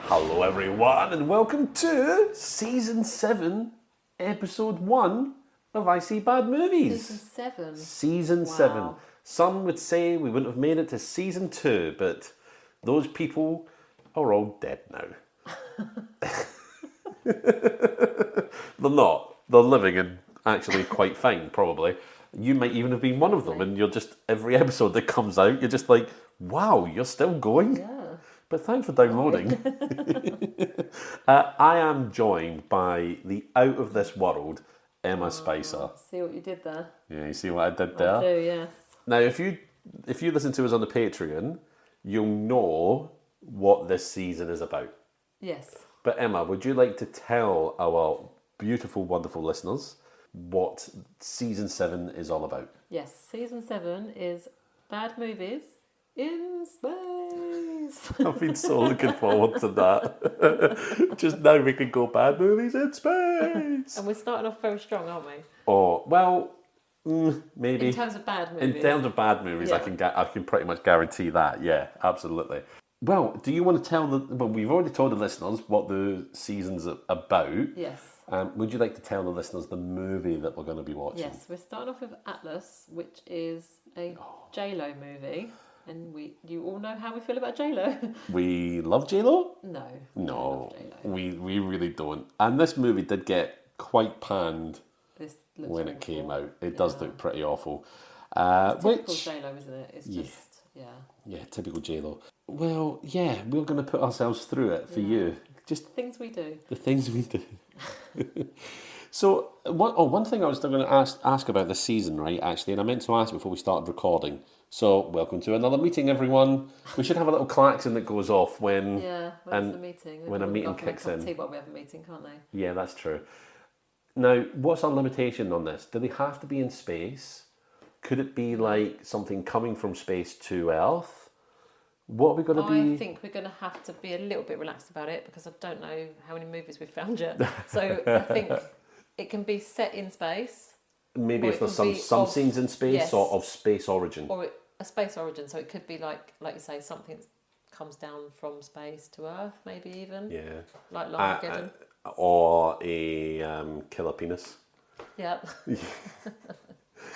Hello everyone and welcome to Season 7, Episode 1 of I See Bad Movies. Season 7? Season 7. Some would say we wouldn't have made it to Season 2, but those people are all dead now. They're not. They're living and actually quite fine, probably. You might even have been one of them, and you're just, every episode that comes out, you're just like, wow, you're still going? Yeah. But thanks for downloading. I am joined by the out of this world Emma Spicer. See what you did there? Yeah, you see what I did there? I do, yes. Now, if you listen to us on the Patreon, you'll know what this season is about. Yes. But Emma, would you like to tell our beautiful, wonderful listeners what Season 7 is all about? Yes, Season 7 is bad movies in space. I've been so looking forward to that. Just now we can go bad movies in space. And we're starting off very strong, aren't we? Oh, well, maybe. In terms of bad movies. In terms of bad movies, Yeah. I can pretty much guarantee that. Yeah, absolutely. Well, do you want to tell well, we've already told the listeners what the season's about. Yes. Would you like to tell the listeners the movie that we're going to be watching? Yes, we're starting off with Atlas, which is a J-Lo movie. And you all know how we feel about J-Lo. We love J-Lo? No. No, I love J-Lo. we really don't. And this movie did get quite panned This looks when it awful. came out. It does look pretty awful. Typical Which, J-Lo, isn't it? It's just, yeah, typical J-Lo. Well, yeah, we're going to put ourselves through it for you. Just things we do. the things we do. So, one thing I was going to ask about this season, right, actually, and I meant to ask before we started recording. So, welcome to another meeting, everyone. We should have a little klaxon that goes off when... Yeah, when's the meeting? When a meeting kicks in. While we have a meeting, can't they? Yeah, that's true. Now, what's our limitation on this? Do they have to be in space? Could it be like something coming from space to Earth? What are we going to be... I think we're going to have to be a little bit relaxed about it because I don't know how many movies we've found yet. So I think it can be set in space. Maybe or if it there's can some be scenes in space yes. or of space origin. Or a space origin. So it could be like you say, something that comes down from space to Earth, maybe even. Yeah. Like Armageddon. Or a killer penis. Yeah.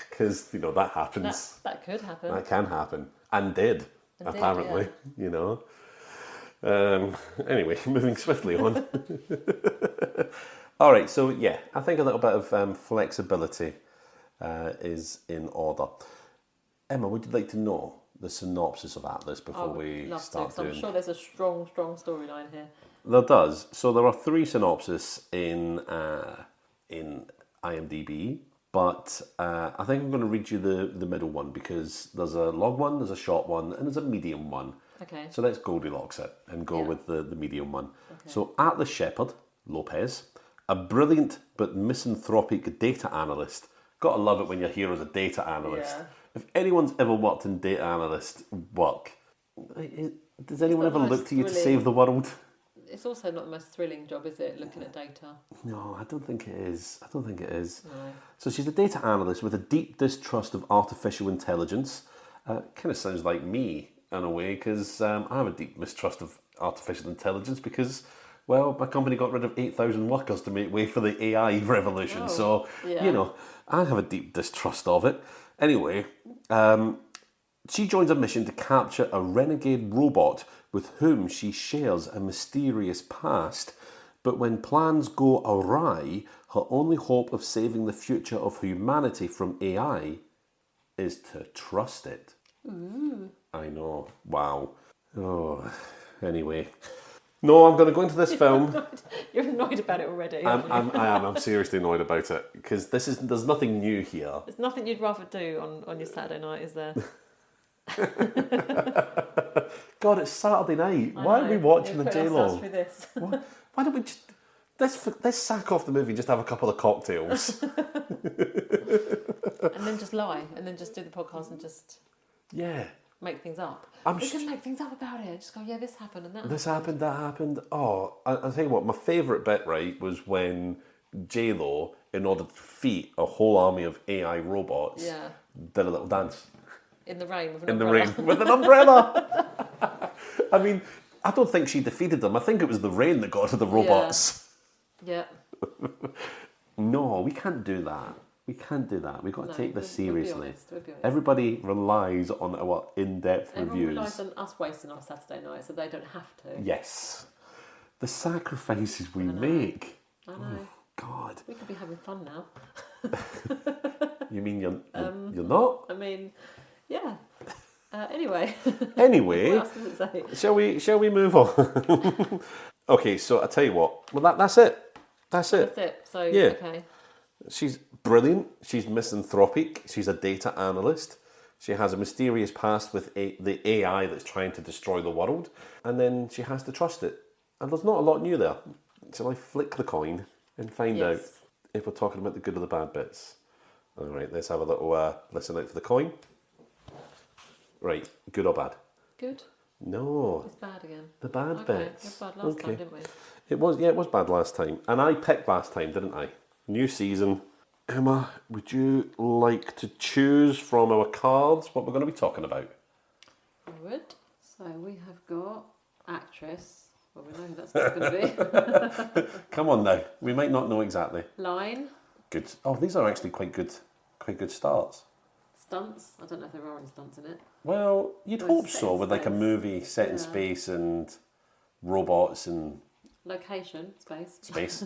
Because, that happens. That could happen. That can happen. And did, apparently. Anyway, moving swiftly on. All right, so yeah, I think a little bit of flexibility is in order. Emma, would you like to know the synopsis of Atlas before we start doing... I'm sure there's a strong storyline here. There does. So there are 3 synopses in IMDb, but I think I'm going to read you the middle one because there's a long one, there's a short one, and there's a medium one. Okay. So let's Goldilocks it and go with the medium one. Okay. So Atlas Shepard, Lopez, a brilliant but misanthropic data analyst. Gotta love it when your hero's a data analyst. Yeah. If anyone's ever worked in data analyst work, does anyone ever look to you to save the world? It's also not the most thrilling job, is it, looking at data? No, I don't think it is. No. So she's a data analyst with a deep distrust of artificial intelligence. Kind of sounds like me in a way, because I have a deep mistrust of artificial intelligence because, well, my company got rid of 8,000 workers to make way for the AI revolution. I have a deep distrust of it. Anyway, she joins a mission to capture a renegade robot with whom she shares a mysterious past. But when plans go awry, her only hope of saving the future of humanity from AI is to trust it. Ooh. I know. Wow. Oh, anyway. No, I'm going to go into this film. You're annoyed about it already. I am. I'm seriously annoyed about it because there's nothing new here. There's nothing you'd rather do on your Saturday night, is there? God, it's Saturday night. Why are we watching the J-Lo? Why don't we just let's sack off the movie and just have a couple of cocktails? And then just lie, and then just do the podcast and just make things up. We can make things up about it. Just go, yeah, this happened and that. This happened, that happened. Oh, I'll tell you what. My favourite bit, right, was when J-Lo, in order to defeat a whole army of AI robots, did a little dance in the rain with an umbrella. umbrella. In the rain with an umbrella. I mean, I don't think she defeated them. I think it was the rain that got to the robots. Yeah. No, we can't do that. We can't do that. We've got to take this seriously. We'll be honest. Everybody relies on our in-depth Everyone reviews. relies on us wasting our Saturday night, so they don't have to. Yes. The sacrifices we make. I know. Oh, God. We could be having fun now. You mean you're not? I mean, yeah. Anyway. Anyway. What else does it say? Shall we move on? Okay, so I tell you what. Well, that's it. That's it. That's it. So, Yeah. okay. She's brilliant. She's misanthropic. She's a data analyst. She has a mysterious past with the AI that's trying to destroy the world. And then she has to trust it. And there's not a lot new there. Shall I flick the coin and find out if we're talking about the good or the bad bits? All right, let's have a little listen out for the coin. Right, good or bad? Good. No. It's bad again. The bad bits. It was bad last time, didn't we? It was bad last time. And I picked last time, didn't I? New season. Emma, would you like to choose from our cards what we're going to be talking about? I would. So we have got actress. Well, we know who that's going to be. Come on now. We might not know exactly. Line. Good. Oh, these are actually quite good starts. Stunts. I don't know if there are any stunts in it. Well, you'd Well, hope set so, in with like a space. movie set in Yeah. space and robots and Location. Space. space.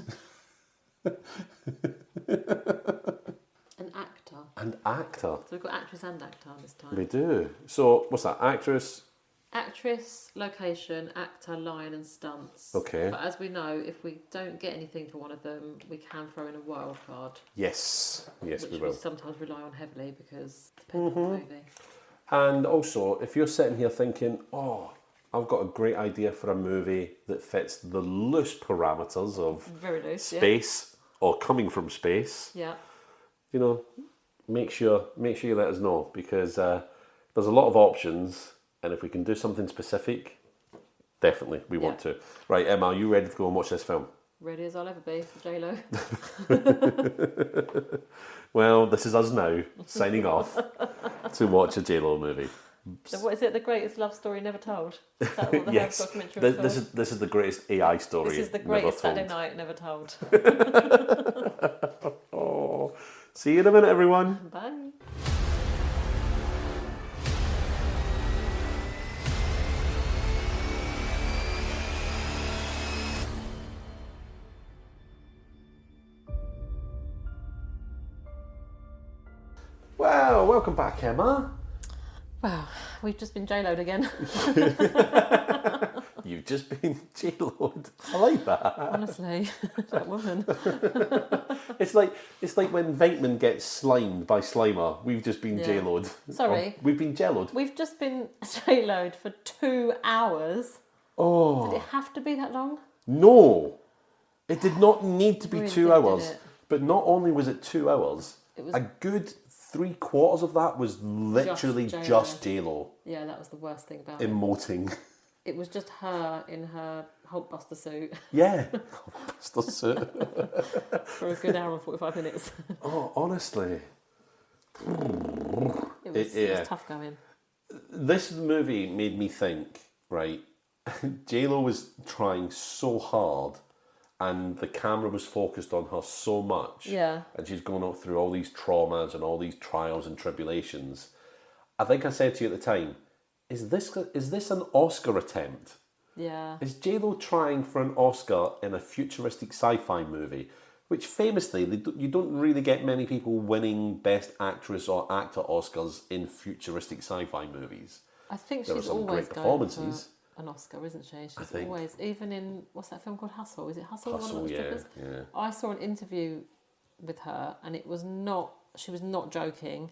An actor. And actor. So we've got actress and actor this time. We do. So, what's that? Actress? Actress, location, actor, line and stunts. Okay. But as we know, if we don't get anything for one of them, we can throw in a wild card. Yes. Yes, which we will. sometimes rely on heavily because depending on the movie. And also, if you're sitting here thinking, oh, I've got a great idea for a movie that fits the loose parameters of Very loose, space or coming from space, Yeah. you know, make sure you let us know, because there's a lot of options, and if we can do something specific, definitely we want to. Right, Emma, are you ready to go and watch this film? Ready as I'll ever be for J-Lo. Well, this is us now, signing off to watch a J-Lo movie. So what is it? The greatest love story never told? Is that what the Yes, documentary was called? this is the greatest AI story. This is the never greatest told. Saturday night never told. Oh, see you in a minute, everyone. Bye. Well, welcome back, Emma. Wow, we've just been J-Lo'd again. You've just been J-Lo'd. I like that. Honestly, that woman. It's like when Venkman gets slimed by Slimer. We've just been Yeah. J-Lo'd. Sorry. Or we've been J-Lo'd. We've just been J-Lo'd for 2 hours. Oh. Did it have to be that long? No. It did not need to be Really 2 did hours. it? But not only was it 2 hours, It was a good 3/4 of that was literally J-Lo. just J-Lo Yeah, that was the worst thing about it. emoting. It was just her in her Hulkbuster suit Yeah. That's it. for a good hour and 45 minutes. Oh, honestly. It was tough going. This movie made me think, right, J-Lo was trying so hard and the camera was focused on her so much. Yeah. And she's going through all these traumas and all these trials and tribulations. I think I said to you at the time, is this an Oscar attempt? Yeah. Is J-Lo trying for an Oscar in a futuristic sci-fi movie? Which famously, you don't really get many people winning Best Actress or Actor Oscars in futuristic sci-fi movies. I think There were she's some always great going performances. for an Oscar, isn't she? She's think. always, even in, what's that film called, Hustle? Is it Hustle? Hustle, one of the yeah, strippers? yeah. I saw an interview with her and it was not, she was not joking.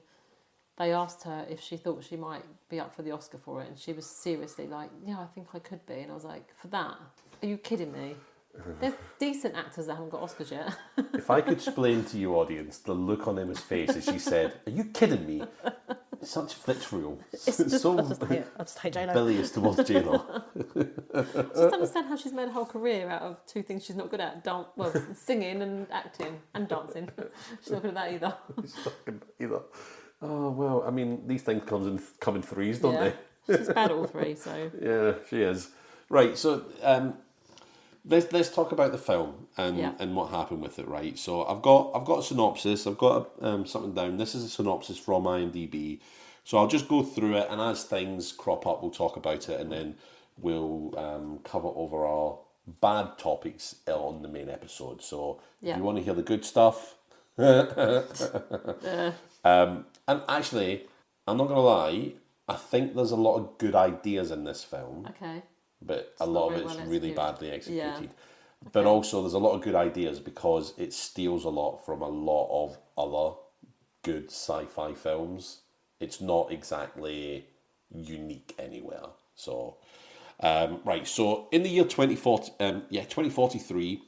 They asked her if she thought she might be up for the Oscar for it, and she was seriously like, yeah, I think I could be. And I was like, for that? Are you kidding me? There's decent actors that haven't got Oscars yet. If I could explain to you, audience, the look on Emma's face as she said, "Are you kidding me?" Such vitriol. It's just, So I just hate J-Lo. bilious towards J-Lo. I just don't understand how she's made a whole career out of 2 things she's not good at. Singing and acting and dancing. She's not good at that either. Either. Oh, well, I mean, these things come in threes, don't Yeah. they? She's bad at all 3, so... Yeah, she is. Right, so let's talk about the film and Yeah. and what happened with it. Right, so I've got a synopsis. I've got something down. This is a synopsis from IMDb. So I'll just go through it, and as things crop up, we'll talk about it, and then we'll cover over our bad topics on the main episode. So if you want to hear the good stuff, and actually, I'm not gonna lie, I think there's a lot of good ideas in this film. Okay. But It's a not lot of very it's well really executed. badly executed. Yeah. But Okay. also, there's a lot of good ideas because it steals a lot from a lot of other good sci-fi films. It's not exactly unique anywhere. So, right. So, in the year 2043,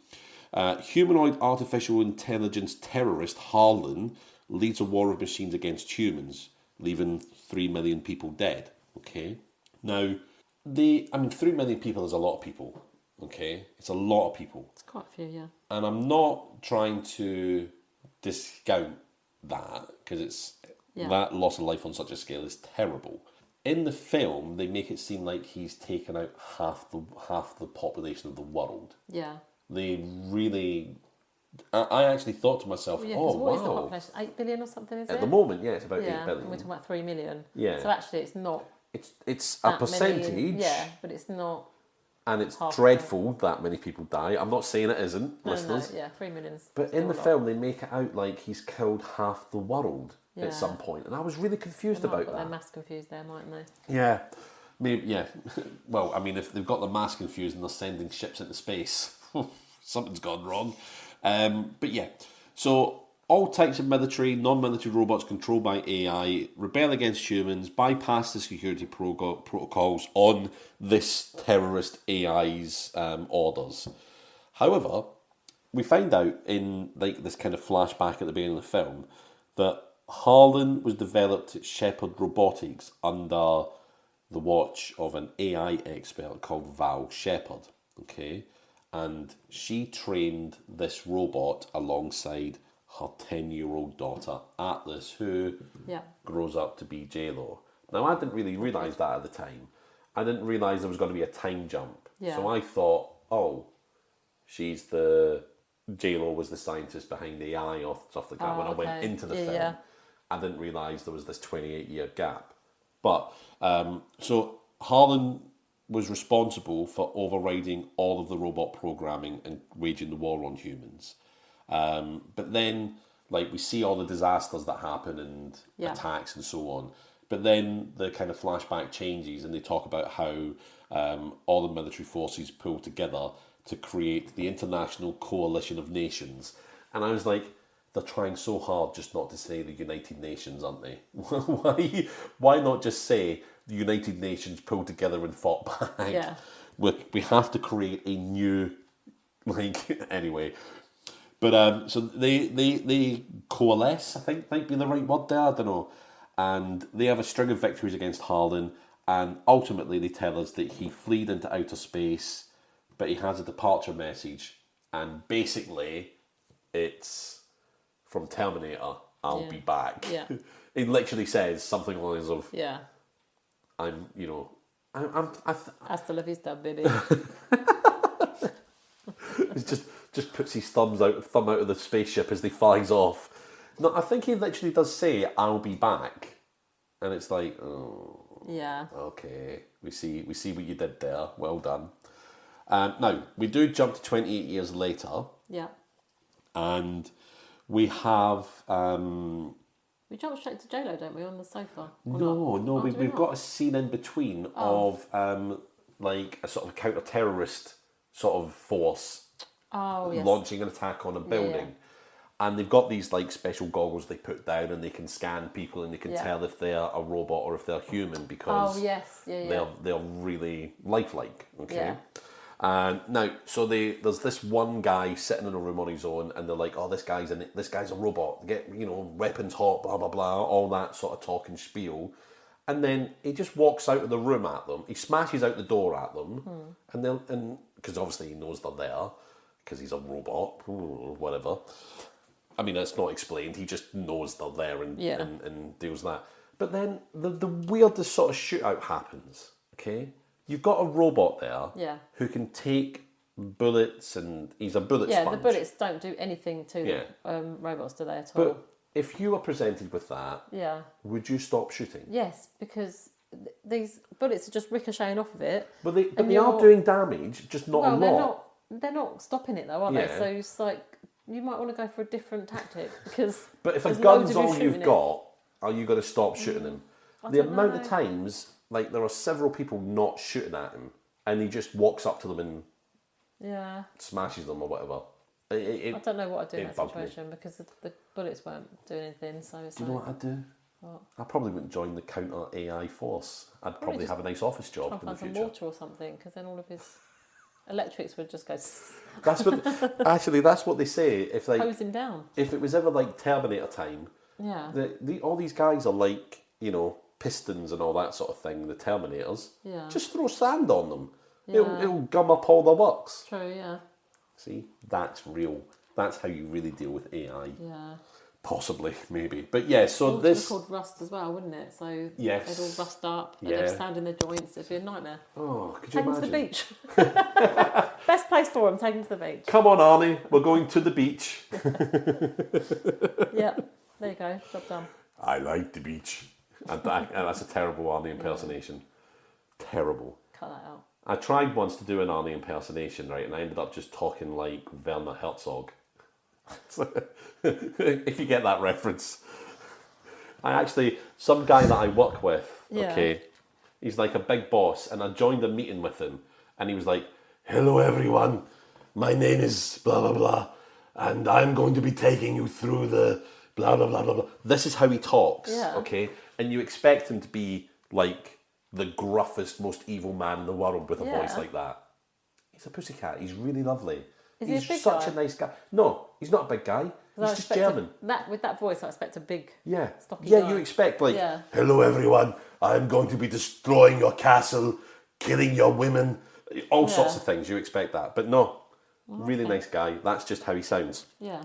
humanoid artificial intelligence terrorist Harlan leads a war of machines against humans, leaving 3 million people dead. Okay. Now, 3 million people is a lot of people. Okay, it's a lot of people. It's quite a few, yeah. And I'm not trying to discount that because that loss of life on such a scale is terrible. In the film, they make it seem like he's taken out half the population of the world. Yeah. They really. I actually thought to myself, Yeah, oh because what is the wow. population? 8 billion or something, is it? At the moment, yeah, it's about Yeah, 8 billion. and we're talking about 3 million. Yeah. So actually, it's not It's a that percentage. many. Yeah, but it's not. And it's half dreadful that many people die. I'm not saying it isn't, No, listeners. yeah, 3 million. But in the film, they make it out like he's killed half the world Yeah. at some point, and I was really confused They might have about got their that. maths confused there, mightn't they? Yeah, maybe. Yeah. Well, I mean, if they've got the mass confused and they're sending ships into space, something's gone wrong. But yeah, so all types of military, non-military robots controlled by AI rebel against humans, bypass the security protocols on this terrorist AI's orders. However, we find out in like this kind of flashback at the beginning of the film that Harlan was developed at Shepard Robotics under the watch of an AI expert called Val Shepard. Okay, and she trained this robot alongside her 10-year-old daughter Atlas, who grows up to be J-Lo. Now, I didn't really realise that at the time. I didn't realise there was going to be a time jump. Yeah. So I thought, oh, she's the... J-Lo was the scientist behind AI or stuff like that when I went into the film. Yeah. I didn't realise there was this 28-year gap. But, so Harlan was responsible for overriding all of the robot programming and waging the war on humans. But then, like, we see all the disasters that happen and attacks and so on. But then the kind of flashback changes and they talk about how all the military forces pull together to create the International Coalition of Nations. And I was like, they're trying so hard just not to say the United Nations, aren't they? Why not just say the United Nations pulled together and fought back? Yeah. We have to create a new, like, anyway. But so they coalesce, I think might be the right word there, I don't know. And they have a string of victories against Harlan, and ultimately they tell us that he fled into outer space, but he has a departure message, and basically it's from Terminator, I'll be back. Yeah. It literally says something along the lines of, Yeah. I'm Hasta la vista, baby. It just puts his thumb out of the spaceship as they flies off. No, I think he literally does say, "I'll be back," and it's like, oh, Yeah. okay, we see what you did there. Well done. Now we do jump to 28 years later, Yeah. and we have We jump straight to JLo, don't we, on the sofa? Or no, not? Oh, do we we've not? got a scene in between of like a sort of counter-terrorist sort of force yes. launching an attack on a building. Yeah. And they've got these like special goggles they put down and they can scan people and they can tell if they're a robot or if they're human because they're really lifelike. Okay. Yeah. Now, so there's this one guy sitting in a room on his own, and they're like, "Oh, this guy's a robot. Get weapons hot, blah blah blah, all that sort of talk and spiel." And then he just walks out of the room at them. He smashes out the door at them, and because obviously he knows they're there because he's a robot, whatever. I mean, it's not explained. He just knows they're there and deals with that. But then the weirdest sort of shootout happens. Okay, you've got a robot there Yeah. who can take bullets, and he's a bullet Yeah, sponge. the bullets don't do anything to Yeah. robots, do they, at all? But if you were presented with that, Yeah. would you stop shooting? Yes, because these bullets are just ricocheting off of it. But they And are you're- doing damage, just not a lot. They're not stopping it though, are they? Yeah. So it's like you might want to go for a different tactic because. But if a there's gun's loads of you all you've shooting it. got, are you going to stop shooting him? The don't amount know. of times, like there are several people not shooting at him, and he just walks up to them and Yeah. smashes them or whatever. I don't know what I'd do in that bugged me. situation because the bullets weren't doing anything. So it's Do you know like, what I'd do? What? I probably wouldn't join the counter AI force. I'd probably have a nice office job try in and the find some future. water or something because then all of his electrics would just go That's what actually that's what they say. If like hose him down. if it was ever like Terminator time, Yeah. all these guys are like, pistons and all that sort of thing, the Terminators. Yeah. Just throw sand on them. Yeah. It'll gum up all the works. True. Yeah. See, that's real. That's how you really deal with AI. Yeah. Possibly, maybe. But yeah, so Water was this... called rust as well, wouldn't it? So Yes. they'd all rust up, and Yeah. they'd stand in their joints. It'd be a nightmare. Oh, could you Take them to imagine? the beach. Best place for them. Take them to the beach. Come on, Arnie, we're going to the beach. Yeah. There you go. Job done. I like the beach. And that's a terrible Arnie impersonation. Terrible. Cut that out. I tried once to do an Arnie impersonation, right, and I ended up just talking like Werner Herzog. If you get that reference. Some guy that I work with, Yeah. okay, he's like a big boss, and I joined a meeting with him, and he was like, "Hello everyone, my name is blah blah blah, and I'm going to be taking you through the blah blah blah blah blah." This is how he talks, Yeah. okay? And you expect him to be like the gruffest, most evil man in the world with a Yeah. voice like that. He's a pussycat. He's really lovely. Is he a He's big such guy? a nice guy. No, he's not a big guy. He's I just expect German. With that voice, I expect a big. Yeah. stocky Yeah, guy. you expect like, Yeah. "Hello everyone, I'm going to be destroying your castle, killing your women," all sorts Yeah. of things. You expect that, but no, really okay. nice guy. That's just how he sounds. Yeah.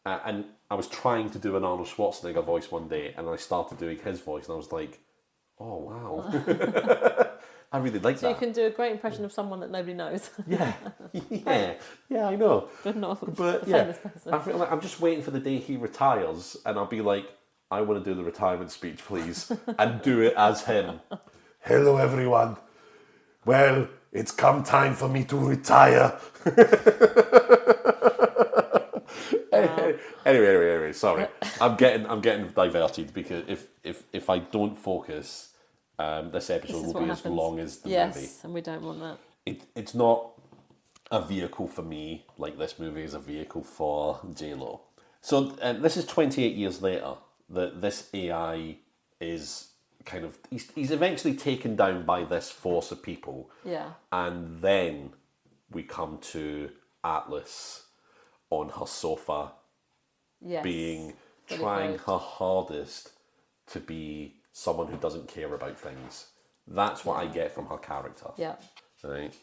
And I was trying to do an Arnold Schwarzenegger voice one day, and I started doing his voice, and I was like, "Oh wow, I really like So you that." can do a great impression of someone that nobody knows, Yeah, yeah, I know. but not But a yeah, famous person. I feel like I'm just waiting for the day he retires, and I'll be like, "I want to do the retirement speech, please," and do it as him. "Hello, everyone. Well, it's come time for me to retire." Anyway. Sorry, I'm getting diverted because if I don't focus, this episode This is will what be as happens. long as the Yes, movie. and we don't want that. It's not a vehicle for me like this movie is a vehicle for J-Lo. So this is 28 years later that this AI is kind of... He's eventually taken down by this force of people. Yeah. And then we come to Atlas on her sofa Yes. trying clothed. her hardest to be someone who doesn't care about things. That's what I get from her character. Yeah. Right.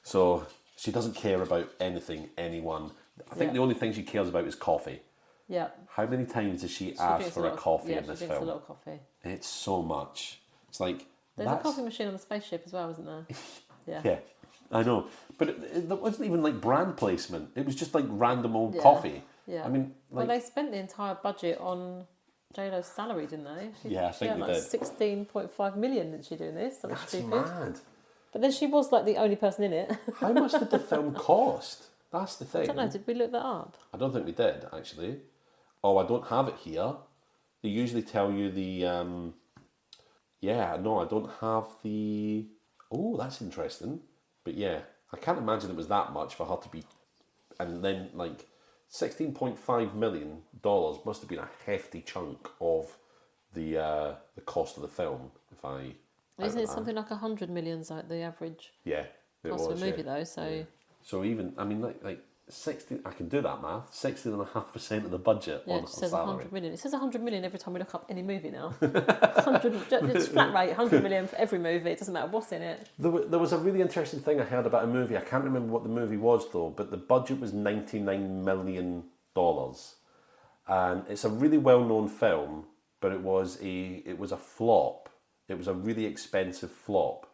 So she doesn't care about anything, anyone. I think Yeah. the only thing she cares about is coffee. Yeah. How many times does she She ask drinks for a lot of- coffee yeah, in this she drinks film? a lot of coffee. It's so much. It's like There's a coffee machine on the spaceship as well, isn't there? Yeah. Yeah, I know. But it wasn't even like brand placement. It was just like random old Yeah. coffee. Yeah. I mean, Well, like, they spent the entire budget on JLo's salary, didn't they? Yeah, I think she had they like did. 16.5 million that she doing this. Something that's stupid. mad. But then she was like the only person in it. How much did the film cost? That's the thing. I don't know. Did we look that up? I don't think we did, actually. Oh, I don't have it here. They usually tell you the... Yeah, no, I don't have the... Oh, that's interesting. But yeah, I can't imagine it was that much for her to be... And then, like, $16.5 million must have been a hefty chunk of the cost of the film, if I... Isn't it something like 100 million's like the average Yeah, it cost was, of a movie yeah. though? So Yeah. So even, I mean, like 60, I can do that math, 16.5% of the budget yeah, on it her just says salary. 100 million. It says 100 million every time we look up any movie now. 100, it's flat rate, 100 million for every movie. It doesn't matter what's in it. There was a really interesting thing I heard about a movie. I can't remember what the movie was though, but the budget was $99 million. And it's a really well-known film, but it was a flop. It was a really expensive flop.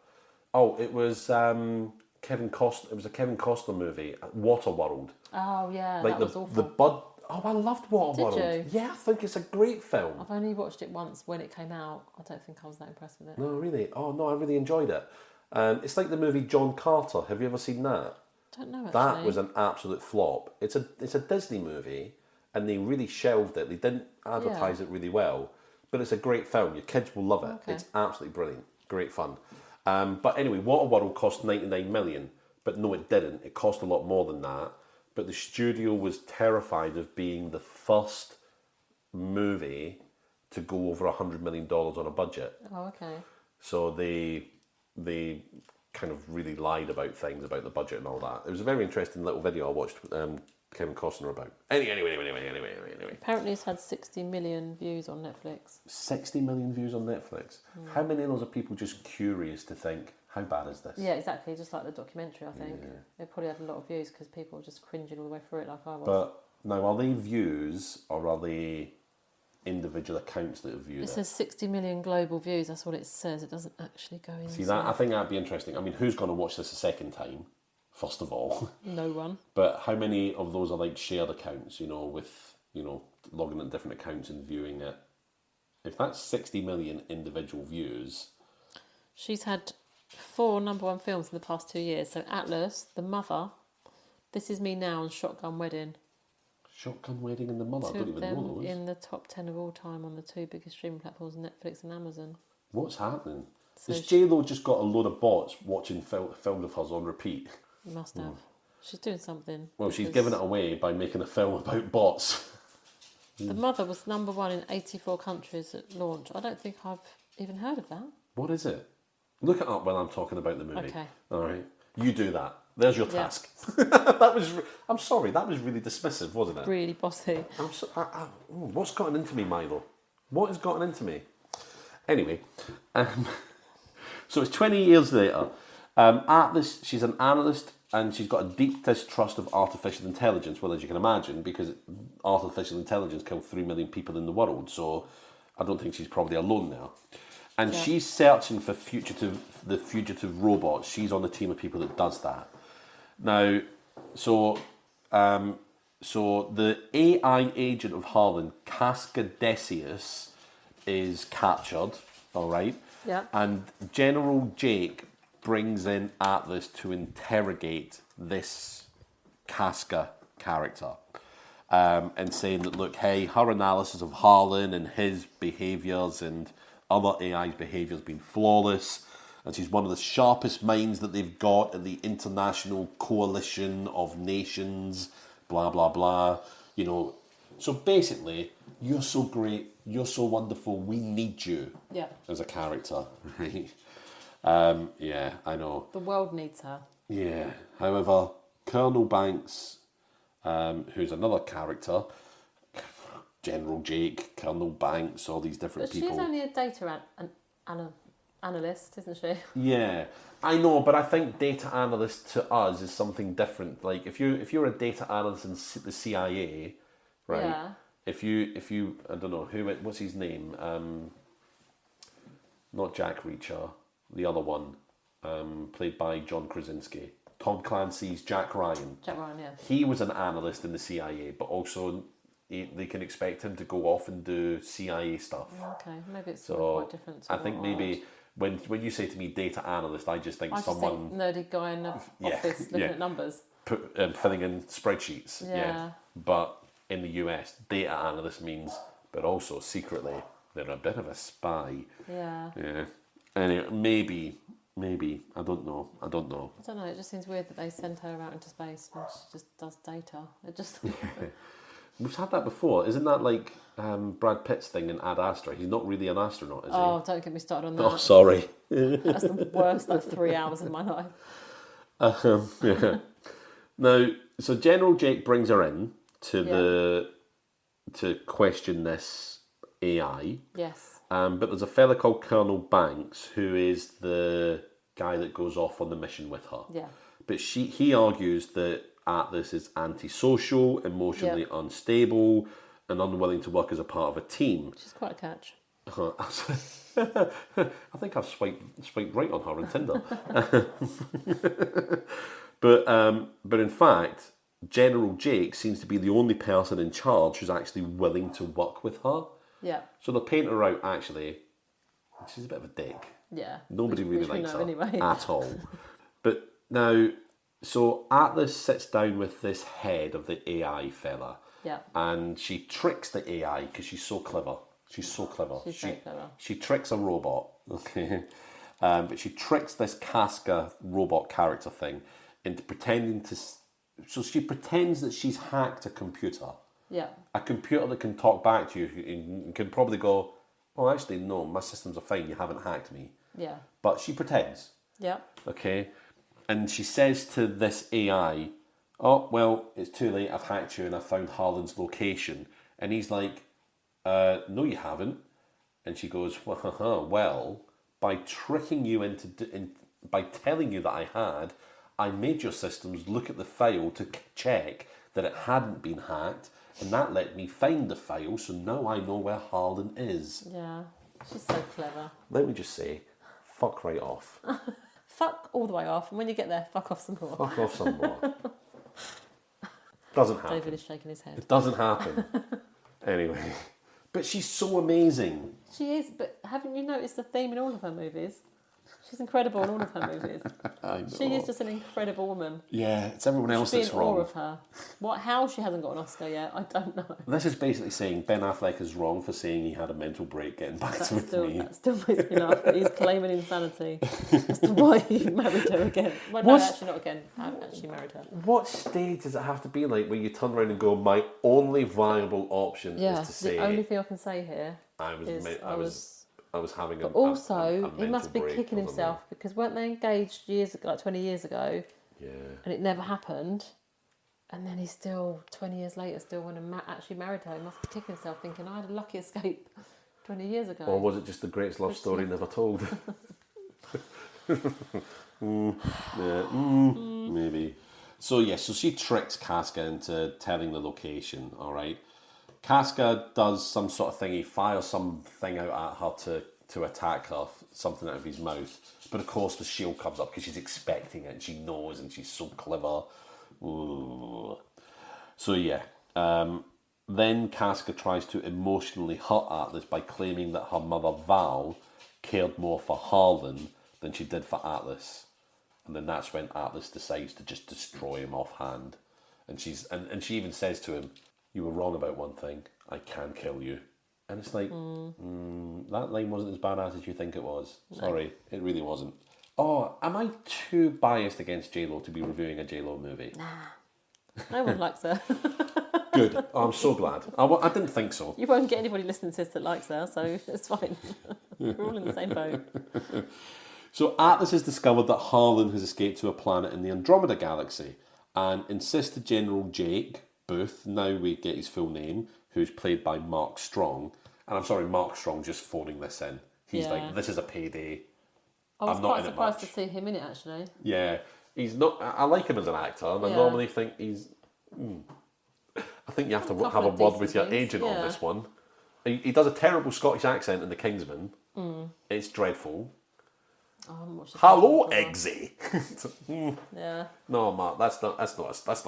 Oh, it was Kevin Costner. It was a Kevin Costner movie, Waterworld. Oh yeah, Like that was the awful. bud. Oh, I loved Waterworld. Did you? Yeah, I think it's a great film. I've only watched it once when it came out. I don't think I was that impressed with it. No, really. Oh no, I really enjoyed it. It's like the movie John Carter. Have you ever seen that? Don't know actually. That was an absolute flop. It's a Disney movie, and they really shelved it. They didn't advertise it really well, but it's a great film. Your kids will love it. Okay. It's absolutely brilliant. Great fun. But anyway, Waterworld cost 99 million, but no, it didn't. It cost a lot more than that. But the studio was terrified of being the first movie to go over $100 million on a budget. Oh, okay. So they kind of really lied about things, about the budget and all that. It was a very interesting little video I watched Kevin Costner about. Anyway. Apparently it's had 60 million views on Netflix. 60 million views on Netflix. How many of those are people just curious to think, how bad is this? Yeah, exactly. Just like the documentary, I think. It probably had a lot of views because people were just cringing all the way through it like I was. But now, are they views or are they individual accounts that have viewed It it? says 60 million global views. That's what it says. It doesn't actually go into... See, that I think that'd be interesting. I mean, who's going to watch this a second time, first of all? No one. But how many of those are like shared accounts, with, logging at different accounts and viewing it? If that's 60 million individual views... She's had 4 number 1 films in the past 2 years. So Atlas, The Mother, This Is Me Now and Shotgun Wedding. Shotgun Wedding and The Mother, I 2 don't of even know them those. in the top 10 of all time on the 2 biggest streaming platforms, Netflix and Amazon. What's happening? So Has J-Lo just got a load of bots watching films of hers on repeat? Must have. She's doing something. Well, she's because giving it away by making a film about bots. The Mother was number 1 in 84 countries at launch. I don't think I've even heard of that. What is it? Look it up while I'm talking about the movie. Okay. All right. You do that. There's your Yeah. task. I'm sorry, that was really dismissive, wasn't it? Really bossy. What's gotten into me, Milo? What has gotten into me? Anyway, so it's 20 years later. Atlas, she's an analyst and she's got a deep distrust of artificial intelligence. Well, as you can imagine, because artificial intelligence killed 3 million people in the world, so I don't think she's probably alone now. And she's searching for the fugitive robots. She's on the team of people that does that. Now, so the AI agent of Harlan, Cascadesius, is captured, all right? Yeah. And General Jake brings in Atlas to interrogate this Casca character. And saying that, look, hey, her analysis of Harlan and his behaviours and other AI's behaviour has been flawless, and she's one of the sharpest minds that they've got in the international coalition of nations, blah, blah, blah. So basically, you're so great, you're so wonderful, we need you as a character. Right? Yeah, I know. The world needs her. Yeah. However, Colonel Banks, who's another character, General Jake, Colonel Banks, all these different people. She's only a data analyst, isn't she? Yeah, I know, but I think data analyst to us is something different. Like if you're a data analyst in the CIA, right? Yeah. If you I don't know what's his name? Not Jack Reacher, the other one, played by John Krasinski. Tom Clancy's Jack Ryan. Jack Ryan, yeah. He was an analyst in the CIA, but also they can expect him to go off and do CIA stuff. Okay, maybe it's So quite different. To I think maybe when you say to me data analyst, I just think I just someone think nerdy guy in the office looking at numbers. filling in spreadsheets. Yeah. But in the US, data analyst means, but also secretly, they're a bit of a spy. Yeah. Yeah. Anyway, maybe. I don't know. I don't know. It just seems weird that they send her out into space when she just does data. It just. We've had that before. Isn't that like Brad Pitt's thing in Ad Astra? He's not really an astronaut, is he? Oh, don't get me started on that. Oh, sorry. That's the worst 3 hours of my life. Yeah. Now, so General Jake brings her in to question this AI. Yes. But there's a fella called Colonel Banks who is the guy that goes off on the mission with her. Yeah. But he argues that Atlas is antisocial, emotionally unstable, and unwilling to work as a part of a team. Which is quite a catch. I think I've swiped right on her on Tinder. But in fact, General Jake seems to be the only person in charge who's actually willing to work with her. Yeah. So they paint her out, actually, she's a bit of a dick. Yeah. Nobody really likes her anyway. at all. But now, so Atlas sits down with this head of the AI fella. Yeah. And she tricks the AI because she's so clever. She's so clever. She's very clever. She tricks a robot, okay? But she tricks this Casca robot character thing into pretending to... So she pretends that she's hacked a computer. Yeah. A computer that can talk back to you and can probably go, oh, actually, no, my systems are fine, you haven't hacked me. Yeah. But she pretends. Yeah. Okay? And she says to this AI, oh, well, it's too late, I've hacked you and I've found Harlan's location. And he's like, no, you haven't. And she goes, well, by tricking you by telling you that I had, I made your systems look at the file to check that it hadn't been hacked, and that let me find the file, so now I know where Harlan is. Yeah, she's so clever. Let me just say, fuck right off. Fuck all the way off, and when you get there, fuck off some more. Fuck off some more. Doesn't happen. David is shaking his head. It doesn't happen. Anyway. But she's so amazing. She is, but haven't you noticed the theme in all of her movies? She's incredible in all of her movies. I know. She is just an incredible woman. Yeah, it's everyone else that's wrong. Be in awe of her. How she hasn't got an Oscar yet, I don't know. This is basically saying Ben Affleck is wrong for saying he had a mental break getting back with me. That still makes me laugh that he's claiming insanity as to why he married her again. Well, no, actually not again. I actually married her. What stage does it have to be like where you turn around and go, my only viable option is to say... the only thing I can say here I was having but a also, he must be break kicking himself because weren't they engaged years ago, like 20 years ago? Yeah. And it never happened. And then he's still, 20 years later, still when actually married her. He must be kicking himself thinking, I had a lucky escape 20 years ago. Or was it just the greatest love story never told? Maybe. So she tricks Casca into telling the location, all right? Casca does some sort of thing, he fires something out at her to attack her, something out of his mouth. But of course the shield comes up because she's expecting it and she knows and she's so clever. Ooh. So then Casca tries to emotionally hurt Atlas by claiming that her mother Val cared more for Harlan than she did for Atlas. And then that's when Atlas decides to just destroy him offhand. And she even says to him, you were wrong about one thing, I can kill you. And it's like, that line wasn't as badass as you think it was. Sorry, it really wasn't. Oh, am I too biased against J-Lo to be reviewing a J-Lo movie? Nah. No one likes her. Good. Oh, I'm so glad. I didn't think so. You won't get anybody listening to this that likes her, so it's fine. We're all in the same boat. So Atlas has discovered that Harlan has escaped to a planet in the Andromeda Galaxy and insists to General Jake Booth, now we get his full name, who's played by Mark Strong. And I'm sorry, Mark Strong just phoning this in. He's like, this is a payday. I was quite surprised to see him in it, actually. Yeah. He's not... I like him as an actor, and I normally think he's... I think you have to have a word with your agent on this one. He does a terrible Scottish accent in The Kingsman. It's dreadful. Hello, Eggsy. Yeah. No, Mark, that's not a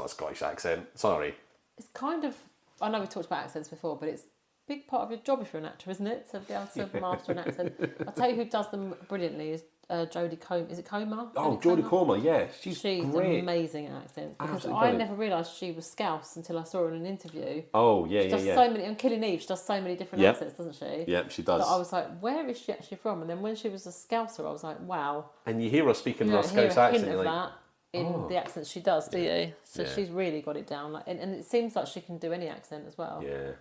Scottish accent. Sorry. It's kind of... I know we've talked about accents before, but it's a big part of your job if you're an actor, isn't it? To be able to master an accent. I'll tell you who does them brilliantly is Jodie Comer. Is it Comer? Oh, Jodie Comer, yeah. She's great. Amazing at accents. Because Absolutely I never realised she was Scouse until I saw her in an interview. Oh, yeah, she does so many... On Killing Eve, she does so many different accents, doesn't she? Yeah, she does. But I was like, where is she actually from? And then when she was a Scouser, I was like, wow. And you hear her speaking in her Scouse accent. You're like, in the accents she does, do you? So she's really got it down. Like, and it seems like she can do any accent as well. Yeah.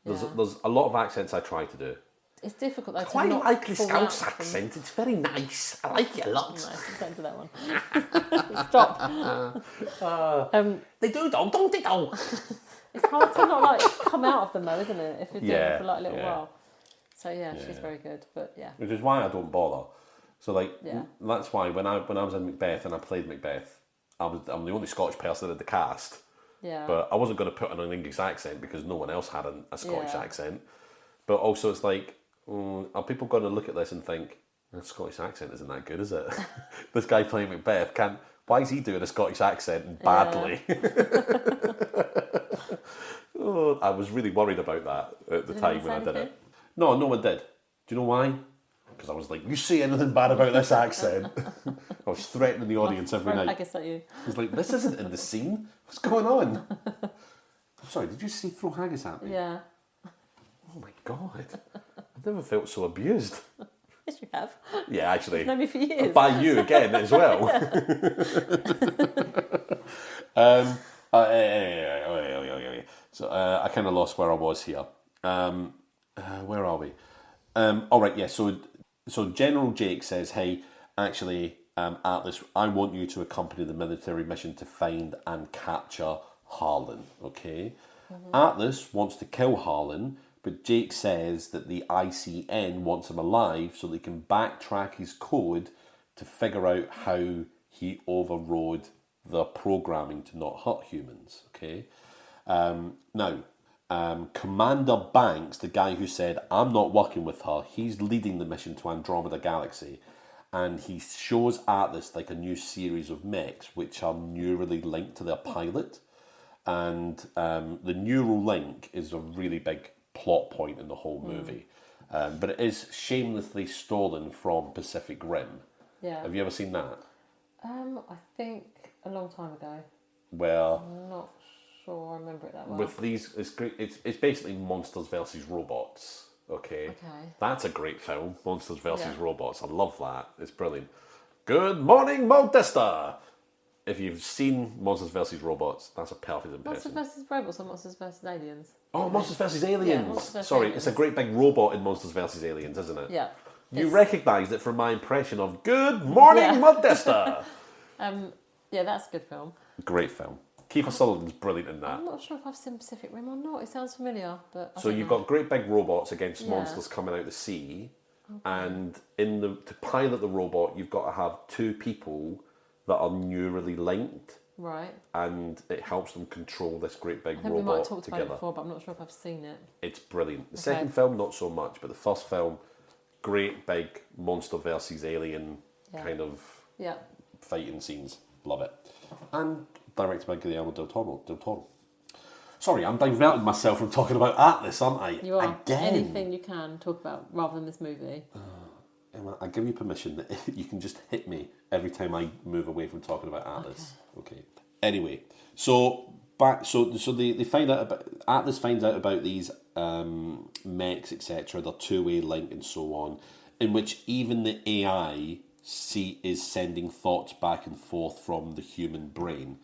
There's a lot of accents I try to do. It's difficult though. Quite like the Scouse accent. It's very nice. I like it a lot. No, don't do that one. Stop. They do though, don't they though? It's hard to not like come out of them though, isn't it? If you're doing it for like a little while. So she's very good. But which is why I don't bother. So that's why when I was in Macbeth and I played Macbeth, I'm the only Scottish person in the cast. Yeah. But I wasn't going to put on an English accent because no one else had a Scottish accent. But also it's like Are people going to look at this and think, the Scottish accent isn't that good, is it? This guy playing Macbeth can't. Why is he doing a Scottish accent badly? Oh, I was really worried about that at the time when I did it. No, no one did. Do you know why? Because I was like, you say anything bad about this accent? I was threatening the audience every night. I guess at you. I was like, this isn't in the scene. What's going on? Sorry, did you see throw haggis at me? Yeah. Oh my God. I've never felt so abused. Yes, you have. Yeah, actually. You've known me for years. By you again as well. So I kind of lost where I was here. Where are we? All right, yeah. So General Jake says, "Hey, actually, Atlas, I want you to accompany the military mission to find and capture Harlan." Okay. Atlas wants to kill Harlan, but Jake says that the ICN wants him alive so they can backtrack his code to figure out how he overrode the programming to not hurt humans. Okay. Now, Commander Banks, the guy who said, I'm not working with her, he's leading the mission to Andromeda Galaxy. And he shows Atlas like a new series of mechs which are neurally linked to their pilot. And the neural link is a really big plot point in the whole movie. But it is shamelessly stolen from Pacific Rim. Yeah. Have you ever seen that? I think a long time ago. Where I'm not sure I remember it that well. with these, it's great. It's basically monsters versus robots. Okay. That's a great film, Monsters versus Robots. I love that. It's brilliant. Good morning, Modesta. If you've seen Monsters versus Robots, that's a perfect impression. Monsters versus Robots or Monsters versus Aliens? Oh, Monsters versus Aliens. Yeah, Monsters versus Sorry, Aliens. it's a great big robot in Monsters versus Aliens, isn't it? Yeah. You recognised it from my impression of Good morning, Modesta. Yeah, that's a good film. Great film. Kiefer Sutherland's brilliant in that. I'm not sure if I've seen Pacific Rim or not. It sounds familiar, but I So don't you've know. got great big robots against monsters coming out the sea, and to pilot the robot, you've got to have two people that are neurally linked, Right. and it helps them control this great big I think we might robot have talked together. about it before, but I'm not sure if I've seen it. It's brilliant. The second film, not so much, but the first film, great big monster versus alien kind of fighting scenes. Love it. And directed by Guillermo del Toro. Sorry, I'm diverting myself from talking about Atlas, aren't I? You are. Again. Anything you can talk about rather than this movie. Emma, I give you permission that you can just hit me every time I move away from talking about Atlas. Okay. Anyway, so they find out about Atlas finds out about these mechs, etc. Their two-way link and so on, in which even the AI is sending thoughts back and forth from the human brain.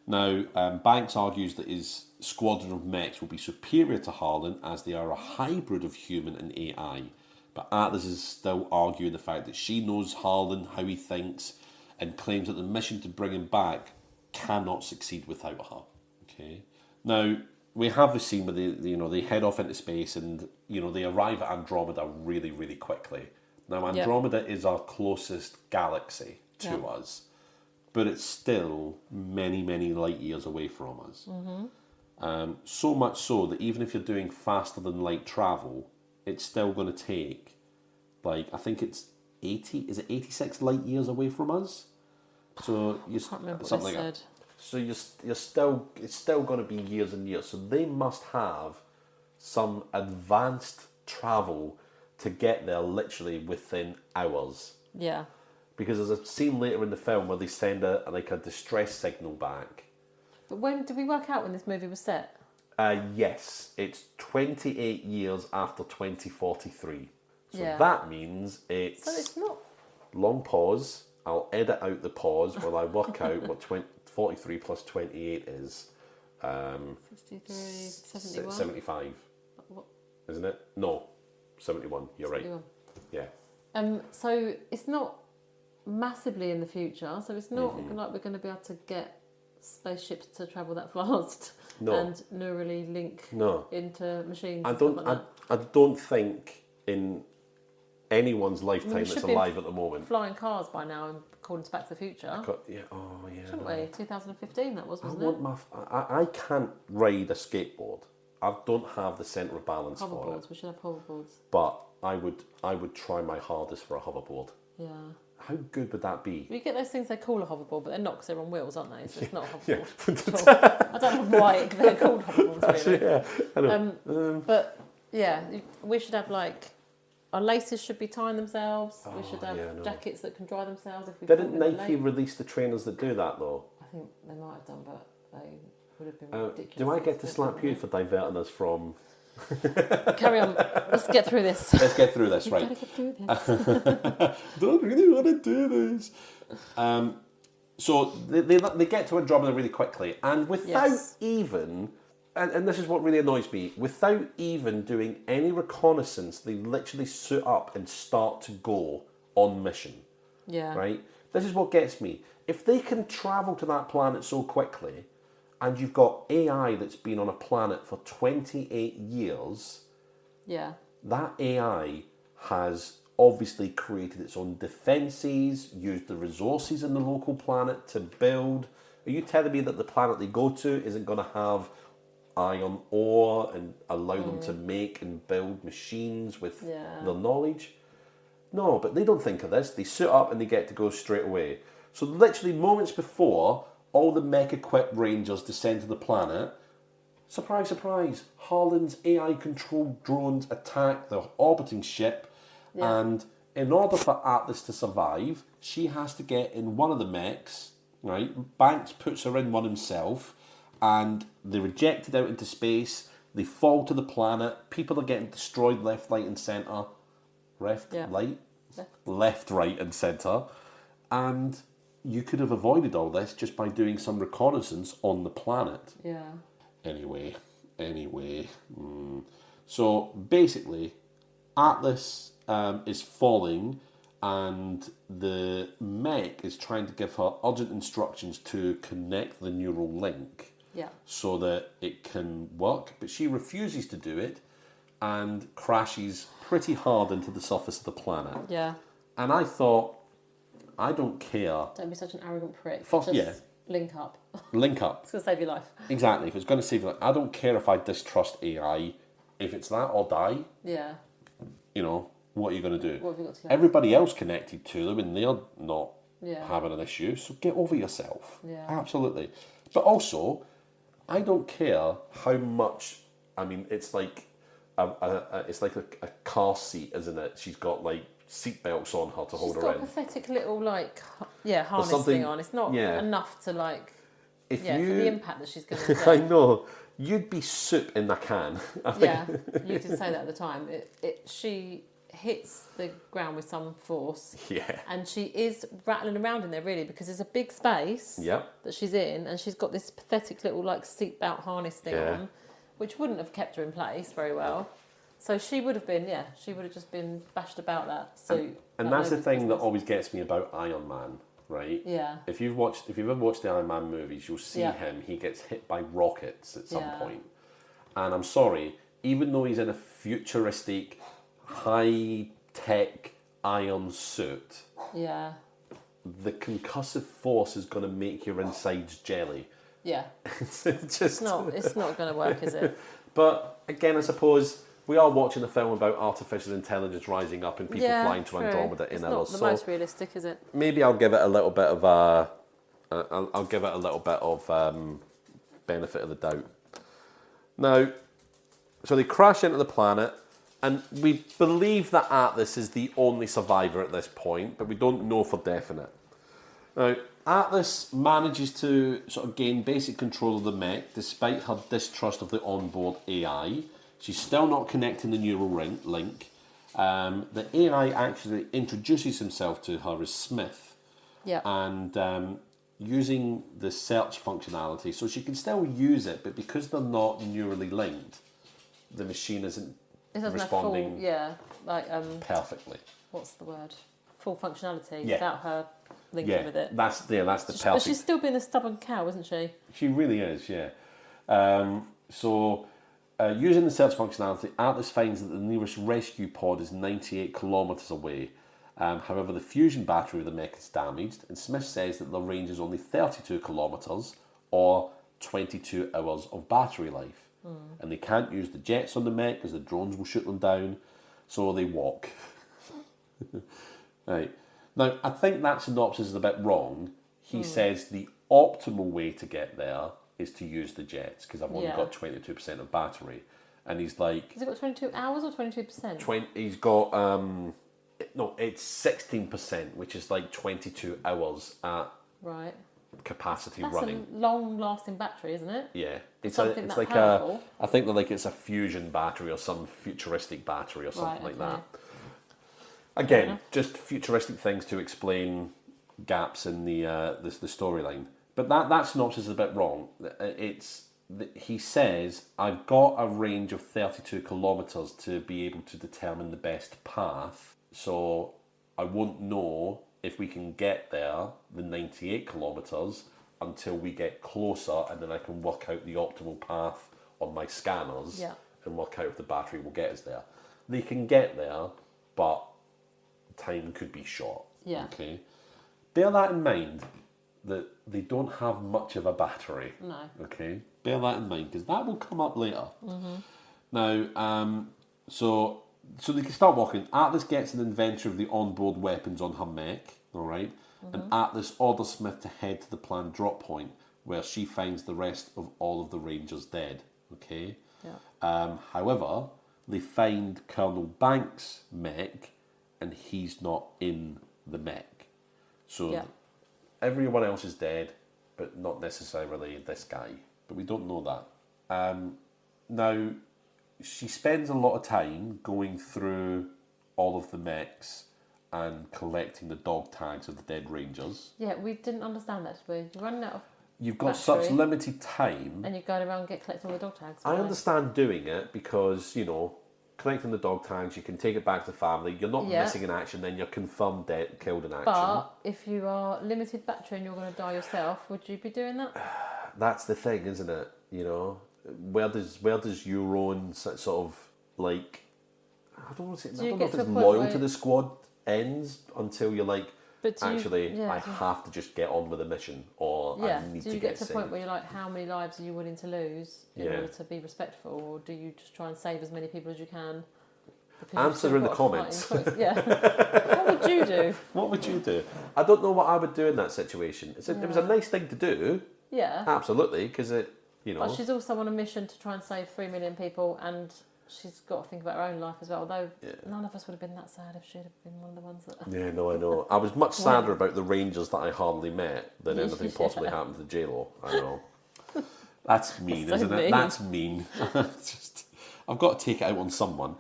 Now, Banks argues that his squadron of mechs will be superior to Harlan as they are a hybrid of human and AI. But Atlas is still arguing the fact that she knows Harlan, how he thinks, and claims that the mission to bring him back cannot succeed without her. Okay. Now, we have the scene where they head off into space and they arrive at Andromeda really, really quickly. Now, Andromeda is our closest galaxy to us, but it's still many, many light years away from us. So much so that even if you're doing faster than light travel, it's still going to take, I think it's 86 light years away from us? So I can't remember something what they like said. that. So it's still going to be years and years. So they must have some advanced travel to get there literally within hours. Yeah. Because there's a scene later in the film where they send a distress signal back. But when did we work out when this movie was set? Yes, it's 28 years after 2043. So Yeah. that means it's... So it's not... Long pause. I'll edit out the pause while I work out what 43 plus 28 is. 63, 71? 75. What? Isn't it? No, 71. You're 71. right. Yeah. So it's not massively in the future. So it's not like we're going to be able to get spaceships to travel that fast and neurally link into machines. I don't think in anyone's lifetime we that's should be alive at the moment. Flying cars by now, according to Back to the Future. Shouldn't we? 2015 that was, wasn't it? I can't ride a skateboard. I don't have the centre of balance for it. Hoverboards. We should have hoverboards. But I would try my hardest for a hoverboard. Yeah. How good would that be? You get those things they call a hoverboard, but they're not because they're on wheels, aren't they? So it's not a hoverboard. Yeah. I don't know why they're called hoverboards, really. Yeah, I know. But yeah, we should have like our laces should be tying themselves. We should have jackets that can dry themselves if we. Didn't Nike release the trainers that do that though? I think they might have done, but they would have been ridiculous. Do I get to slap you for diverting us from? Carry on. Let's get through this. Let's get through this, right? Gotta get through this. Don't really want to do this. So they get to Andromeda really quickly, and without even, and this is what really annoys me, without even doing any reconnaissance, they literally suit up and start to go on mission. Yeah. Right? This is what gets me. If they can travel to that planet so quickly, and you've got AI that's been on a planet for 28 years, yeah, that AI has obviously created its own defences, used the resources in the local planet to build. Are you telling me that the planet they go to isn't going to have iron ore and allow them to make and build machines with their knowledge? No, but they don't think of this. They suit up and they get to go straight away. So literally moments before all the mech-equipped Rangers descend to the planet, surprise, surprise, Harlan's AI-controlled drones attack the orbiting ship, and in order for Atlas to survive, she has to get in one of the mechs, right? Banks puts her in one himself, and they're ejected out into space, they fall to the planet, people are getting destroyed left, right and centre. Left, right and centre. And you could have avoided all this just by doing some reconnaissance on the planet. Yeah. Anyway. So basically, Atlas is falling, and the mech is trying to give her urgent instructions to connect the neural link so that it can work. But she refuses to do it and crashes pretty hard into the surface of the planet. Yeah. And I thought, I don't care. Don't be such an arrogant prick. First, Just link up. Link up. It's going to save your life. Exactly. If it's going to save your life, I don't care if I distrust AI. If it's that or die, Yeah. you know, what are you going to do? What have you got to do? Everybody else connected to them and they're not Yeah. having an issue, so get over yourself. Yeah. Absolutely. But also, I don't care how much, I mean, it's like a car seat, isn't it? She's got like seat belts on her to hold her in. She's got a pathetic little harness something- thing on. It's not enough to like for the impact that she's going to do. I know. You'd be soup in the can. Yeah, you did say that at the time. She hits the ground with some force. Yeah. And she is rattling around in there really because there's a big space that she's in, and she's got this pathetic little like seatbelt harness thing on, which wouldn't have kept her in place very well. So she would have just been bashed about that suit. And that's the thing that always gets me about Iron Man, right? Yeah. If you've ever watched the Iron Man movies, you'll see him. He gets hit by rockets at some point. And I'm sorry, even though he's in a futuristic, high-tech iron suit, the concussive force is going to make your insides jelly. Yeah. It's It's not going to work, is it? But again, I suppose we are watching a film about artificial intelligence rising up and people flying to Andromeda in it's others. not the most realistic, is it? Maybe I'll give it a little bit of benefit of the doubt. Now, so they crash into the planet, and we believe that Atlas is the only survivor at this point, but we don't know for definite. Now, Atlas manages to sort of gain basic control of the mech despite her distrust of the onboard AI. She's still not connecting the neural link. The AI actually introduces himself to her as Smith. Yeah. And using the search functionality, so she can still use it, but because they're not neurally linked, the machine isn't responding perfectly. What's the word? Full functionality without her linking with it. That's the perfect. But she's still being a stubborn cow, isn't she? She really is, yeah. Using the search functionality, Atlas finds that the nearest rescue pod is 98 kilometres away. However, the fusion battery of the mech is damaged, and Smith says that the range is only 32 kilometres or 22 hours of battery life. And they can't use the jets on the mech because the drones will shoot them down. so they walk. Right. Now, I think that synopsis is a bit wrong. He says the optimal way to get there is to use the jets because I've only got 22% of battery. And he's like... Has it got 22 hours or 22%? He's got... no, it's 16%, which is like 22 hours at capacity running. That's a long-lasting battery, isn't it? Yeah. It's like powerful. I think that it's a fusion battery or some futuristic battery or something like that. Again, just futuristic things to explain gaps in the storyline. But that synopsis is a bit wrong. He says, I've got a range of 32 kilometres to be able to determine the best path, so I won't know if we can get there, the 98 kilometres, until we get closer, and then I can work out the optimal path on my scanners and work out if the battery will get us there. They can get there, but time could be short. Yeah. Okay. Bear that in mind, that they don't have much of a battery. No. Okay. Bear that in mind because that will come up later. Mm-hmm. Now, so they can start walking. Atlas gets an inventory of the onboard weapons on her mech. All right. And Atlas orders Smith to head to the planned drop point where she finds the rest of all of the Rangers dead. Okay. Yeah. However, they find Colonel Banks' mech, and he's not in the mech. So everyone else is dead, but not necessarily this guy. But we don't know that. Now, she spends a lot of time going through all of the mechs and collecting the dog tags of the dead Rangers. Yeah, we didn't understand that. You're running out of You've got such limited time. And you're going around and collecting all the dog tags. I understand doing it because, collecting the dog tags, you can take it back to the family. You're not missing in action, then you're confirmed dead, killed in action. But if you are limited battery and you're going to die yourself, would you be doing that? That's the thing, isn't it? Where does your own sort of like, I don't want to say, I don't know if it's loyal to the squad ends until you're like, I have to just get on with the mission, or I need to get saved. Do you get to the point where you're like, how many lives are you willing to lose in order to be respectful, or do you just try and save as many people as you can? Answer in the comments. What would you do? What would you do? I don't know what I would do in that situation. It was a nice thing to do. Yeah. Absolutely, because But she's also on a mission to try and save 3 million people, and she's got to think about her own life as well, although none of us would have been that sad if she'd have been one of the ones that... Yeah, no, I know. I was much sadder about the Rangers that I hardly met than anything possibly happened to J-Lo. I know. That's mean, isn't it? That's mean. I've got to take it out on someone.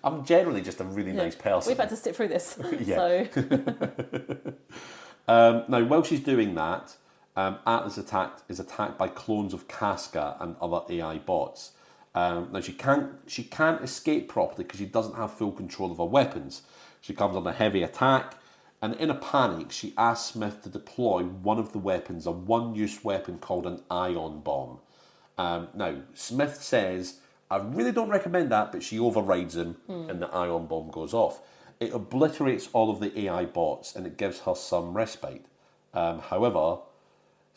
I'm generally just a really nice person. We've had to sit through this. Yeah. Now, while she's doing that, Atlas is attacked by clones of Casca and other AI bots. Now she can't escape properly because she doesn't have full control of her weapons. She comes under heavy attack, and in a panic, she asks Smith to deploy one of the weapons, a one-use weapon called an ion bomb. Now Smith says, "I really don't recommend that," but she overrides him, and the ion bomb goes off. It obliterates all of the AI bots, and it gives her some respite. However,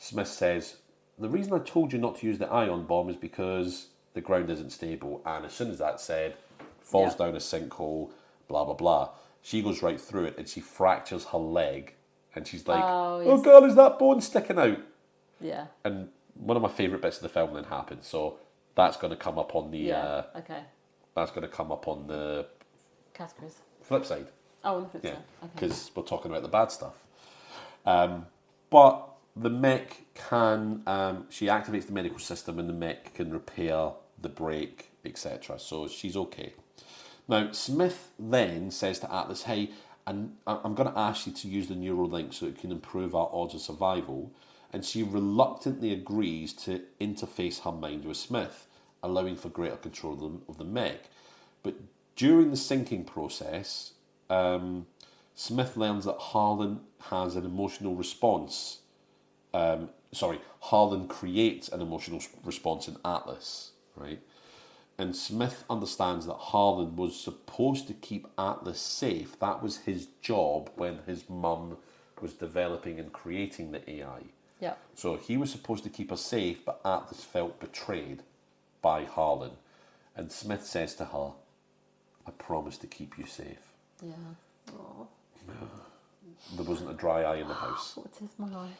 Smith says, the reason I told you not to use the ion bomb is because the ground isn't stable. And as soon as that's said, falls down a sinkhole, blah, blah, blah. She goes right through it and she fractures her leg. And she's like, oh God, is that bone sticking out? Yeah. And one of my favourite bits of the film then happens. So that's going to come up on the... That's going to come up on the... Categories. Flip side. Oh, on the flip side. Okay. Because we're talking about the bad stuff. But... the mech can, she activates the medical system and the mech can repair the brake, etc. So she's okay. Now, Smith then says to Atlas, hey, I'm going to ask you to use the Neuralink so it can improve our odds of survival. And she reluctantly agrees to interface her mind with Smith, allowing for greater control of the mech. But during the syncing process, Smith learns that Harlan has an emotional response. Harlan creates an emotional response in Atlas, right? And Smith understands that Harlan was supposed to keep Atlas safe. That was his job when his mum was developing and creating the AI. Yeah. So he was supposed to keep her safe, but Atlas felt betrayed by Harlan. And Smith says to her, I promise to keep you safe. Yeah. Oh. There wasn't a dry eye in the house. What is my life?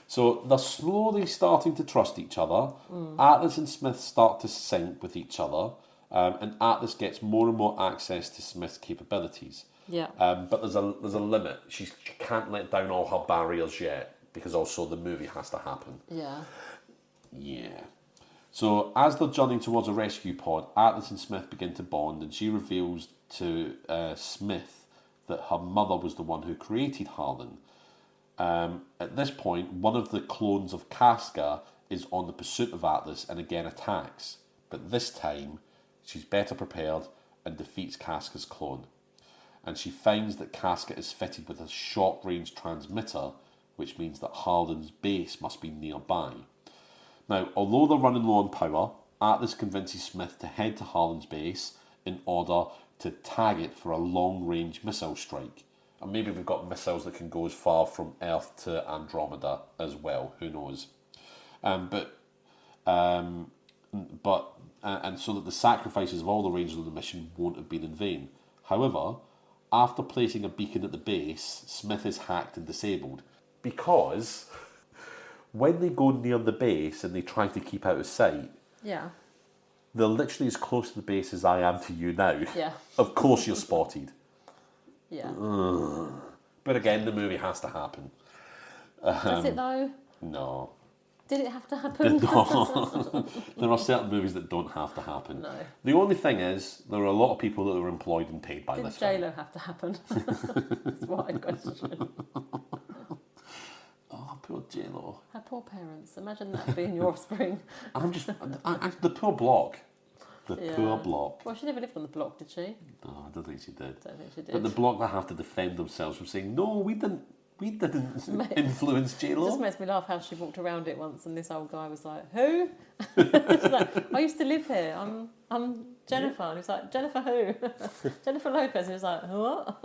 So they're slowly starting to trust each other. Atlas and Smith start to sync with each other, and Atlas gets more and more access to Smith's capabilities. Yeah. But there's a limit. She can't let down all her barriers yet, because also the movie has to happen. Yeah. Yeah. So as they're journeying towards a rescue pod, Atlas and Smith begin to bond, and she reveals to Smith that her mother was the one who created Harlan. At this point, one of the clones of Casca is on the pursuit of Atlas and again attacks. But this time, she's better prepared and defeats Casca's clone. And she finds that Casca is fitted with a short-range transmitter, which means that Harlan's base must be nearby. Now, although they're running low on power, Atlas convinces Smith to head to Harlan's base in order to tag it for a long-range missile strike. And maybe we've got missiles that can go as far from Earth to Andromeda as well. Who knows? And so that the sacrifices of all the Rangers on the mission won't have been in vain. However, after placing a beacon at the base, Smith is hacked and disabled. Because when they go near the base and they try to keep out of sight, Yeah. they're literally as close to the base as I am to you now. Yeah. Of course you're spotted. Yeah. But again, the movie has to happen. Does it though? No. Did it have to happen? No. There are certain movies that don't have to happen. No. The only thing is, there are a lot of people that are employed and paid by Did this film. J-Lo have to happen? That's what I question. Oh, poor J-Lo. Her poor parents. Imagine that being your offspring. The poor block. The poor block. Well, she never lived on the block, did she? No, I don't think she did. Don't think she did. But the block that have to defend themselves from saying, no, we didn't influence J-Lo. It just makes me laugh how she walked around it once and this old guy was like, who? She's like, I used to live here. I'm Jennifer. And he was like, Jennifer who? Jennifer Lopez. And he was like, what?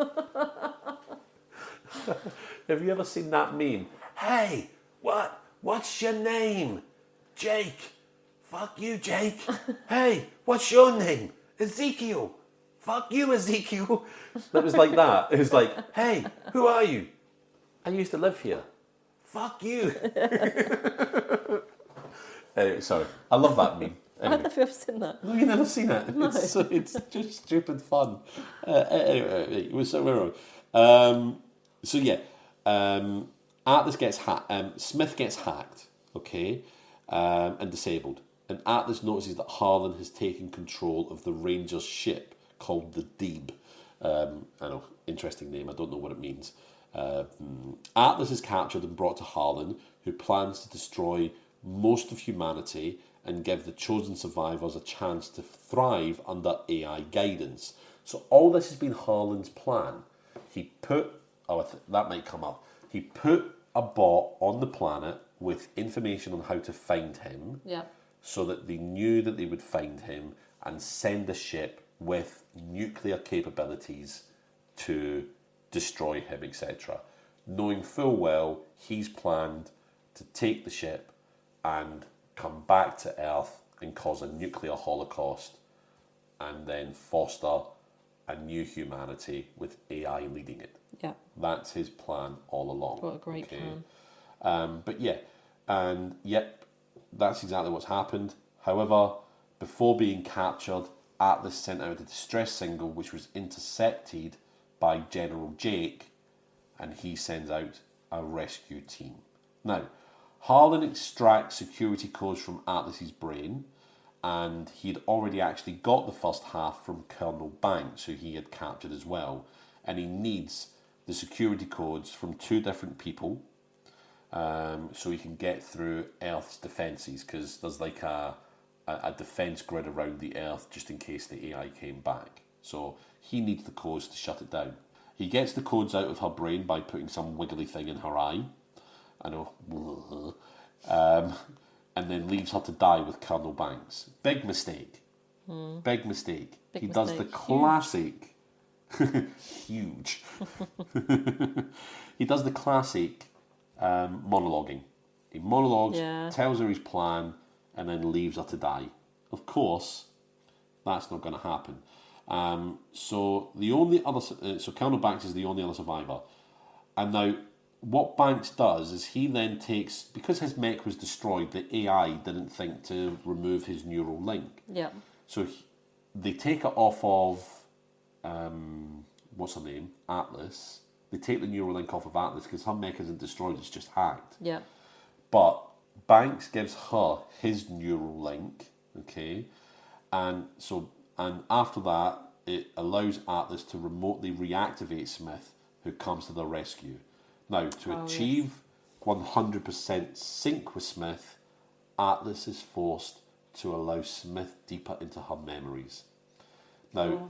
Have you ever seen that meme? Hey, what's your name? Jake. Fuck you, Jake. Hey, what's your name? Ezekiel. Fuck you, Ezekiel. That was like that. It was like, hey, who are you? I used to live here. Fuck you. Anyway, sorry. I love that meme. I don't know if you've ever seen that. No, you've never seen it. No. It's just stupid fun. Anyway, it was so wrong. Atlas gets hacked. Smith gets hacked, okay, and disabled. And Atlas notices that Harlan has taken control of the Ranger's ship called the Deeb. I know, interesting name. I don't know what it means. Atlas is captured and brought to Harlan, who plans to destroy most of humanity and give the chosen survivors a chance to thrive under AI guidance. So all this has been Harlan's plan. He put, that might come up. He put a bot on the planet with information on how to find him. Yeah. So that they knew that they would find him and send a ship with nuclear capabilities to destroy him, etc. Knowing full well he's planned to take the ship and come back to Earth and cause a nuclear holocaust and then foster a new humanity with AI leading it. Yeah. That's his plan all along. What a great plan. That's exactly what's happened. However, before being captured, Atlas sent out a distress signal which was intercepted by General Jake, and he sends out a rescue team. Now, Harlan extracts security codes from Atlas's brain, and he'd already actually got the first half from Colonel Banks, who he had captured as well, and he needs the security codes from two different people, so he can get through Earth's defences, because there's like a defence grid around the Earth just in case the AI came back. So he needs the codes to shut it down. He gets the codes out of her brain by putting some wiggly thing in her eye. I know. And then leaves her to die with Colonel Banks. Big mistake. Big mistake. He does the classic... Huge. He does the classic monologuing. He monologues, tells her his plan, and then leaves her to die. of course, that's not going to happen. So the only other, so Colonel Banks is the only other survivor. And now, what Banks does is he then takes, because his mech was destroyed, the AI didn't think to remove his neural link. Yeah. So they take it off of, what's her name? Atlas. They take the neural link off of Atlas because her mech isn't destroyed, it's just hacked. Yeah. But Banks gives her his neural link, okay? And after that, it allows Atlas to remotely reactivate Smith, who comes to the rescue. Now, to achieve 100% sync with Smith, Atlas is forced to allow Smith deeper into her memories. Now,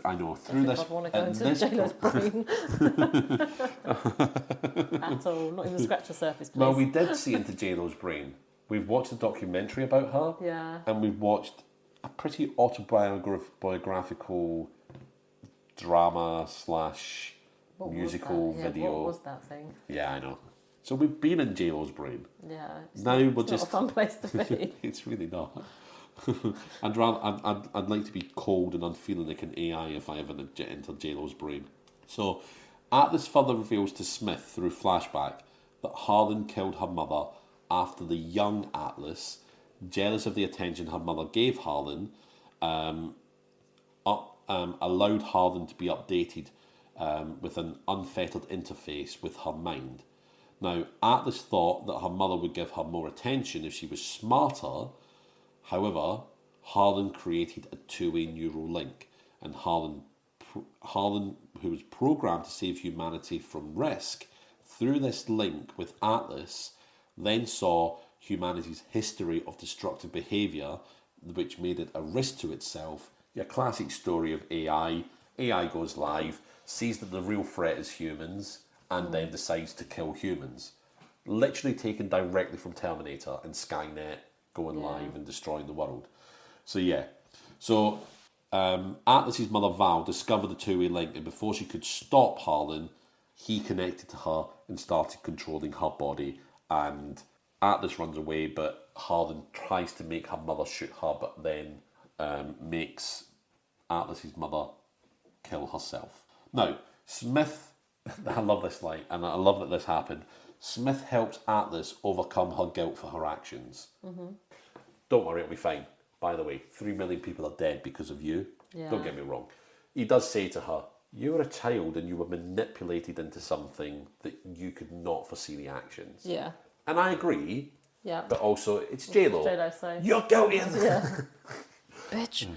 I know through this. I'd want to go into Jayla's brain at all. Not even scratch the surface, please. Well, we did see into J-Lo's brain. We've watched a documentary about her. Yeah. And we've watched a pretty autobiographical drama / musical video. What was that thing? Yeah, I know. So we've been in J-Lo's brain. Yeah. It's Now not, we're it's just not a fun place to be. It's really not. I'd like to be cold and unfeeling like an AI if I ever entered J-Lo's brain. So Atlas further reveals to Smith through flashback that Harlan killed her mother after the young Atlas, jealous of the attention her mother gave Harlan, allowed Harlan to be updated with an unfettered interface with her mind. Now, Atlas thought that her mother would give her more attention if she was smarter. However, Harlan created a two-way neural link, and Harlan, who was programmed to save humanity from risk, through this link with Atlas, then saw humanity's history of destructive behaviour, which made it a risk to itself. Your classic story of AI. AI goes live, sees that the real threat is humans, and then decides to kill humans. Literally taken directly from Terminator and Skynet going live and destroying the world. So yeah. So Atlas's mother Val discovered the two-way link, and before she could stop Harlan, he connected to her and started controlling her body. And Atlas runs away, but Harlan tries to make her mother shoot her, but then makes Atlas's mother kill herself. Now, Smith, I love this line, and I love that this happened. Smith helps Atlas overcome her guilt for her actions. Mm-hmm. Don't worry, it'll be fine. By the way, 3 million people are dead because of you. Yeah. Don't get me wrong. He does say to her, you were a child and you were manipulated into something that you could not foresee the actions. Yeah. And I agree. Yeah. But also, it's J-Lo. J-Lo, so. You're guilty. Yeah. Bitch.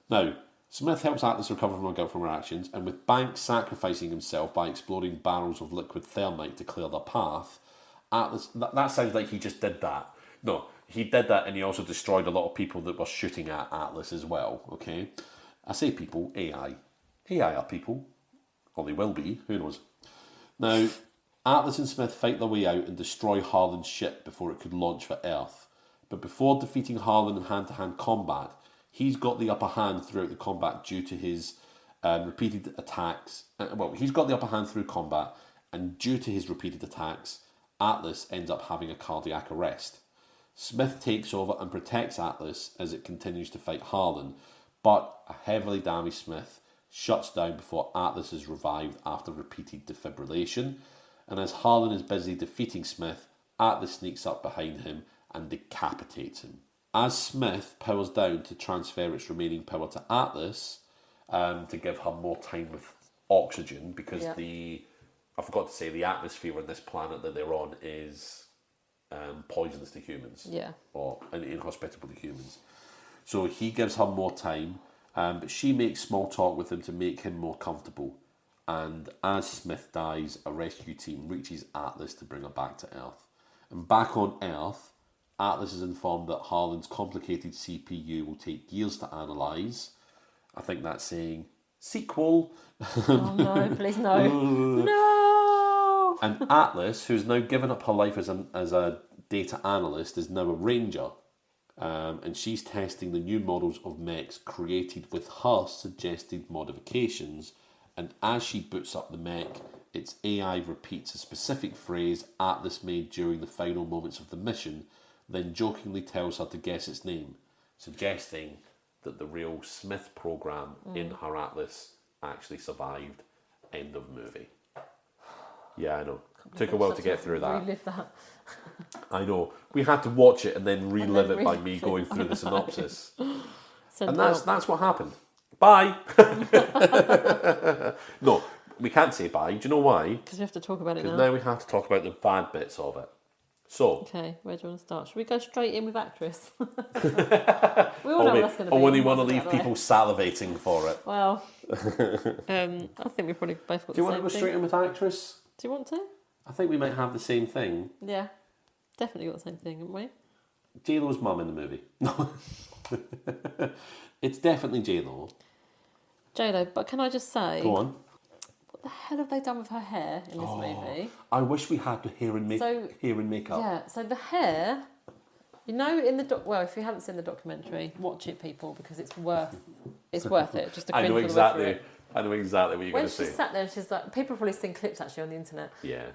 Now, Smith helps Atlas recover from her guilt from her actions, and with Banks sacrificing himself by exploding barrels of liquid thermite to clear their path, Atlas, that sounds like he just did that. No, he did that, and he also destroyed a lot of people that were shooting at Atlas as well, okay? I say people, AI. AI are people. Or they will be, who knows. Now, Atlas and Smith fight their way out and destroy Harlan's ship before it could launch for Earth. But before defeating Harlan in hand-to-hand combat, he's got the upper hand throughout the combat due to his repeated attacks. He's got the upper hand through combat, and due to his repeated attacks, Atlas ends up having a cardiac arrest. Smith takes over and protects Atlas as it continues to fight Harlan, but a heavily damaged Smith shuts down before Atlas is revived after repeated defibrillation, and as Harlan is busy defeating Smith, Atlas sneaks up behind him and decapitates him. As Smith powers down to transfer its remaining power to Atlas, to give her more time with oxygen, because I forgot to say, the atmosphere on this planet that they're on is poisonous to humans. Yeah. Or inhospitable to humans. So he gives her more time, but she makes small talk with him to make him more comfortable. And as Smith dies, a rescue team reaches Atlas to bring her back to Earth. And back on Earth, Atlas is informed that Harlan's complicated CPU will take years to analyse. I think that's saying, sequel. Oh no, please no. No! And Atlas, who's now given up her life as a data analyst, is now a ranger. And she's testing the new models of mechs created with her suggested modifications. And as she boots up the mech, its AI repeats a specific phrase Atlas made during the final moments of the mission, then jokingly tells her to guess its name, suggesting that the real Smith program in her atlas actually survived. End of movie. Yeah, I know. Took a while to get through that. Relive that. I know. We had to watch it and then relive then it by relive me it. going through the synopsis. So And now- that's what happened. Bye. No, we can't say bye. Do you know why? Because we have to talk about it now. Because now we have to talk about the bad bits of it. So, Okay, where do you want to start? Should we go straight in with actress? We all know what that's going to be. or when you want to Wasn't leave that the way? people salivating for it. Well, I think we probably both got Do you the want to same go thing. straight in with actress? Do you want to? I think we might have the same thing. Yeah, definitely got the same thing, haven't we? J-Lo's mum in the movie. No. It's definitely J-Lo. J-Lo, but can I just say... Go on. What the hell have they done with her hair in this movie? I wish we had the hair and So- makeup. Yeah, so the hair... You know, in the well, if you haven't seen the documentary, watch it, people, because it's worth it. Just to I cringe know all the way through exactly. it. I know exactly what you're going When to she say. sat there, and she's like, people have probably seen clips actually on the internet. Yeah.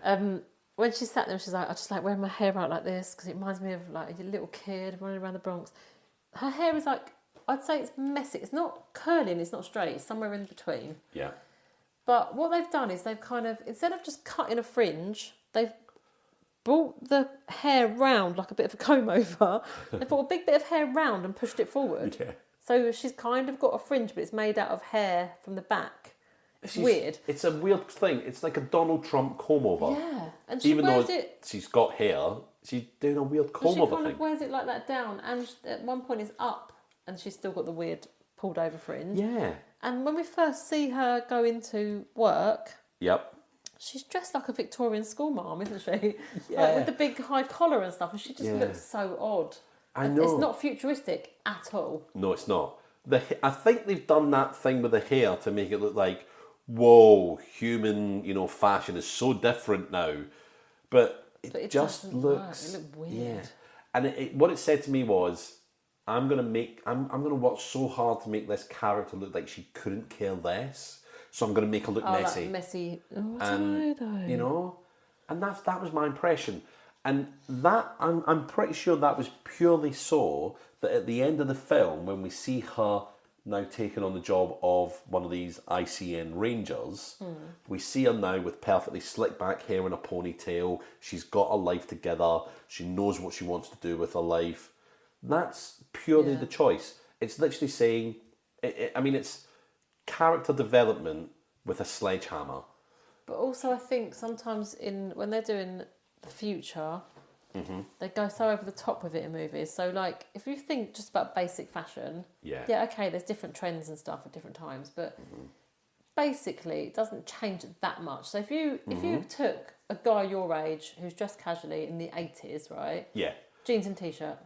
When she sat there, she's like, I just like wearing my hair out like this because it reminds me of like a little kid running around the Bronx. Her hair is like, I'd say it's messy. It's not curling, it's not straight, it's somewhere in between. Yeah. But what they've done is they've kind of, instead of just cutting a fringe, they've brought the hair round like a bit of a comb over. They brought a big bit of hair round and pushed it forward. Yeah. So she's kind of got a fringe, but it's made out of hair from the back. It's weird. It's a weird thing. It's like a Donald Trump comb over. Yeah. And she Even though wears it... she's got hair, she's doing a weird comb She over kind thing. of wears it like that down, and at one point it's up, and she's still got the weird pulled over fringe. Yeah. And when we first see her go into work, Yep. she's dressed like a Victorian schoolmarm, isn't she? Yeah. Like with the big high collar and stuff, and she just Yeah. looks so odd. I know. It's not futuristic at all. No, it's not. I think they've done that thing with the hair to make it look like, whoa, human, fashion is so different now. But it just doesn't looks... work. It looked weird. Yeah. And what it said to me was, I'm gonna work so hard to make this character look like she couldn't care less. So I'm gonna make her look messy. Like messy. Oh, I And don't know, though. and that was my impression. And that I'm pretty sure that was purely so that at the end of the film, when we see her now taking on the job of one of these ICN Rangers, we see her now with perfectly slick back hair and a ponytail. She's got her life together. She knows what she wants to do with her life. That's purely the choice. It's literally saying, it's character development with a sledgehammer. But also, I think sometimes when they're doing the future, they go so over the top with it in movies. So, like, if you think just about basic fashion, okay, there's different trends and stuff at different times, but basically, it doesn't change that much. So, if you took a guy your age who's dressed casually in the 80s, right? Yeah. Jeans and t-shirt.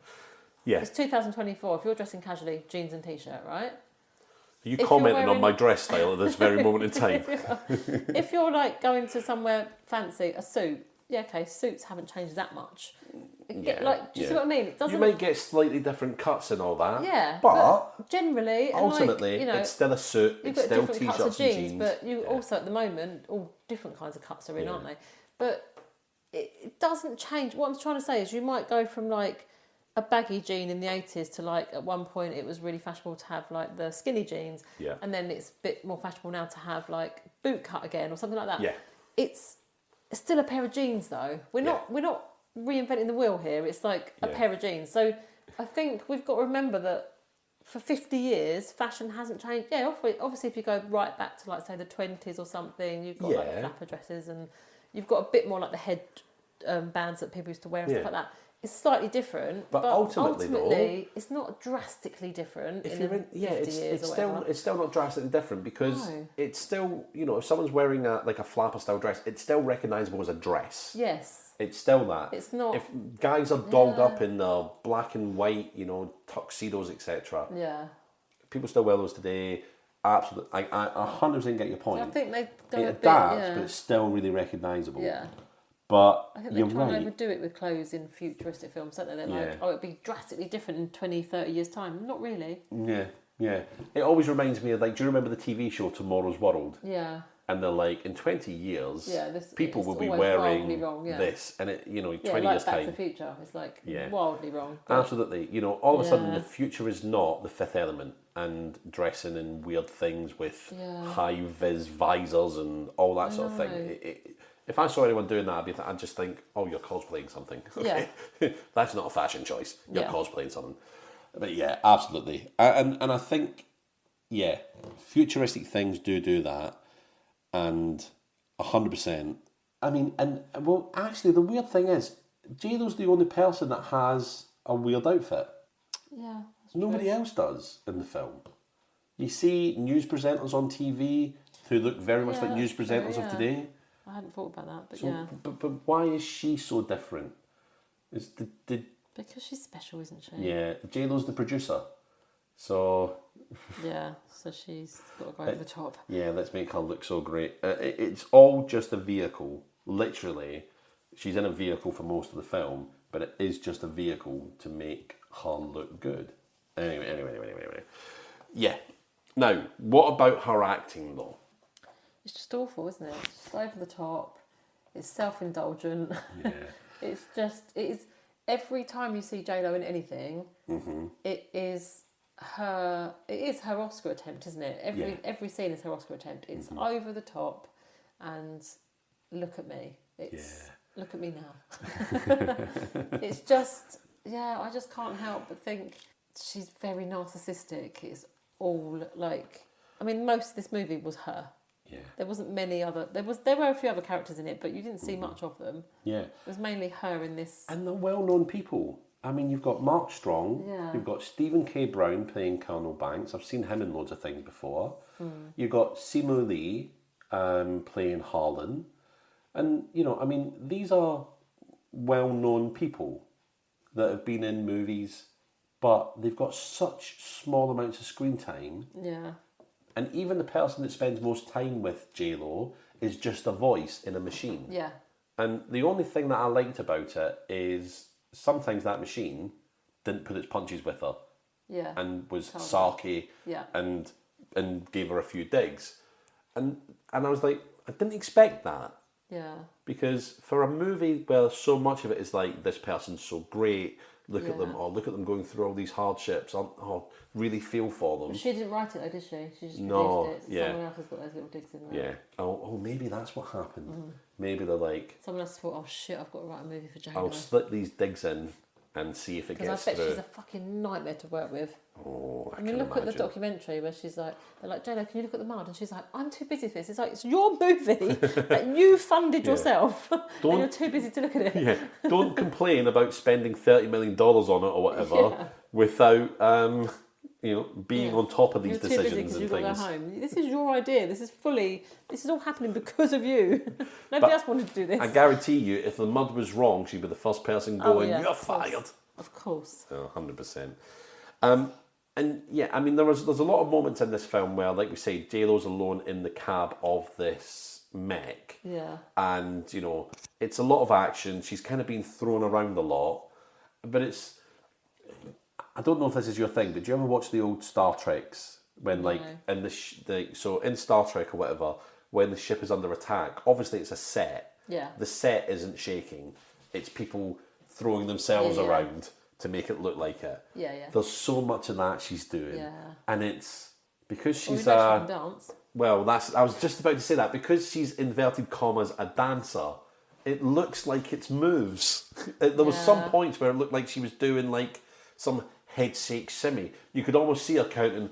Yeah. It's 2024. If you're dressing casually, jeans and t-shirt, right? Are you If commenting you're on my wearing- dress style at this very moment in time? If you're like going to somewhere fancy, a suit, okay, suits haven't changed that much. Do you see what I mean? It doesn't. You might get slightly different cuts and all that. Yeah, But generally, and ultimately, it's still a suit. you've It's got still different cuts of t-shirts jeans, and jeans. but you also at the moment all different kinds of cuts are in, aren't they? But it doesn't change. What I'm trying to say is, you might go from like a baggy jean in the 80s to like at one point it was really fashionable to have like the skinny jeans, and then it's a bit more fashionable now to have like boot cut again or something like that. Yeah. It's still a pair of jeans though. We're not reinventing the wheel here. It's like a pair of jeans. So I think we've got to remember that for 50 years fashion hasn't changed. Yeah, obviously if you go right back to like say the 20s or something, you've got like flapper dresses and you've got a bit more like the head bands that people used to wear and stuff like that. It's slightly different, but ultimately though, it's not drastically different. If in you're in, 50 years or whatever. it's still not drastically different because it's still, if someone's wearing a flapper style dress, it's still recognisable as a dress. Yes. It's still that. It's not. If guys are dolled up in their black and white, tuxedos, etc. Yeah. People still wear those today. Absolutely, I 100% get your point. I think they go it a bit. adapts, but it's still really recognisable. Yeah. But I think they you're try and right. overdo it with clothes in futuristic films, don't they? They're like, it'd be drastically different in 20, 30 years' time. Not really. Yeah. It always reminds me of, do you remember the TV show Tomorrow's World? Yeah. and they're like, in 20 years, people it's will be always wildly wearing wrong, this, and it, 20 like years Back time. to the Future. It's like Yeah. wildly wrong. But, Absolutely. All of a sudden, the future is not the Fifth Element and dressing in weird things with high-vis visors and all that sort of thing. If I saw anyone doing that, I'd just think, oh, you're cosplaying something. Okay? Yeah. That's not a fashion choice. You're cosplaying something. But yeah, absolutely. And I think, futuristic things do that. And 100%. I mean, well, actually, the weird thing is, J-Lo's the only person that has a weird outfit. Yeah, that's Nobody else does in the film. You see news presenters on TV who look very much like news presenters of today. I hadn't thought about that, but But why is she so different? Because she's special, isn't she? Yeah, J-Lo's the producer. So... Yeah, so she's got to go over the top. Yeah, let's make her look so great. It's all just a vehicle. Literally, she's in a vehicle for most of the film, but it is just a vehicle to make her look good. Anyway. Yeah. Now, what about her acting, though? It's just awful, isn't it? It's just over the top. It's self-indulgent. Yeah. It is every time you see J-Lo in anything, it is her Oscar attempt, isn't it? Every scene is her Oscar attempt. It's over the top, and look at me. Look at me now. It's just, I just can't help but think she's very narcissistic. It's all like, I mean, most of this movie was her. Yeah. There wasn't many other. There were a few other characters in it, but you didn't see much of them. Yeah. It was mainly her in this. And they're well-known people. I mean, you've got Mark Strong. Yeah. You've got Stephen K. Brown playing Colonel Banks. I've seen him in loads of things before. You've got Simu Lee playing Harlan. And, I mean, these are well-known people that have been in movies, but they've got such small amounts of screen time. Yeah. And even the person that spends most time with J-Lo is just a voice in a machine. Yeah. And the only thing that I liked about it is sometimes that machine didn't put its punches with her. Yeah. And was sarky. Yeah. And gave her a few digs. And I was like, I didn't expect that. Yeah. Because for a movie where so much of it is like, this person's so great, look at them, or look at them going through all these hardships, really feel for them. She didn't write it though, did she? She just produced it. So someone else has got those little digs in there. Yeah. Oh, maybe that's what happened. Maybe they're like... Someone else thought, oh shit, I've got to write a movie for J-Lo. I'll slip these digs in and see if it gets through. Because I bet she's a fucking nightmare to work with. Oh, I mean, look at the documentary where she's like, they're like, J-Lo, can you look at the mud? And she's like, I'm too busy for this. It's like, it's your movie that you funded yourself and you're too busy to look at it. Yeah, don't complain about spending $30 million on it or whatever without, being on top of these decisions and things. You've got to go home. This is your idea. This is all happening because of you. Nobody else wanted to do this. I guarantee you, if the mud was wrong, she'd be the first person going, you're fired. Of course. Oh, 100%. And yeah, I mean, there's a lot of moments in this film where, like we say, J-Lo's alone in the cab of this mech. Yeah. And, it's a lot of action. She's kind of being thrown around a lot. But it's... I don't know if this is your thing, but do you ever watch the old Star Treks? When, so in Star Trek or whatever, when the ship is under attack, obviously it's a set. Yeah. The set isn't shaking. It's people throwing themselves around to make it look like it. Yeah. There's so much of that she's doing. Yeah. And it's because she's she can dance. Well, I was just about to say that. Because she's, inverted commas, a dancer, it looks like it's moves. There was some points where it looked like she was doing like some head shake shimmy. You could almost see her counting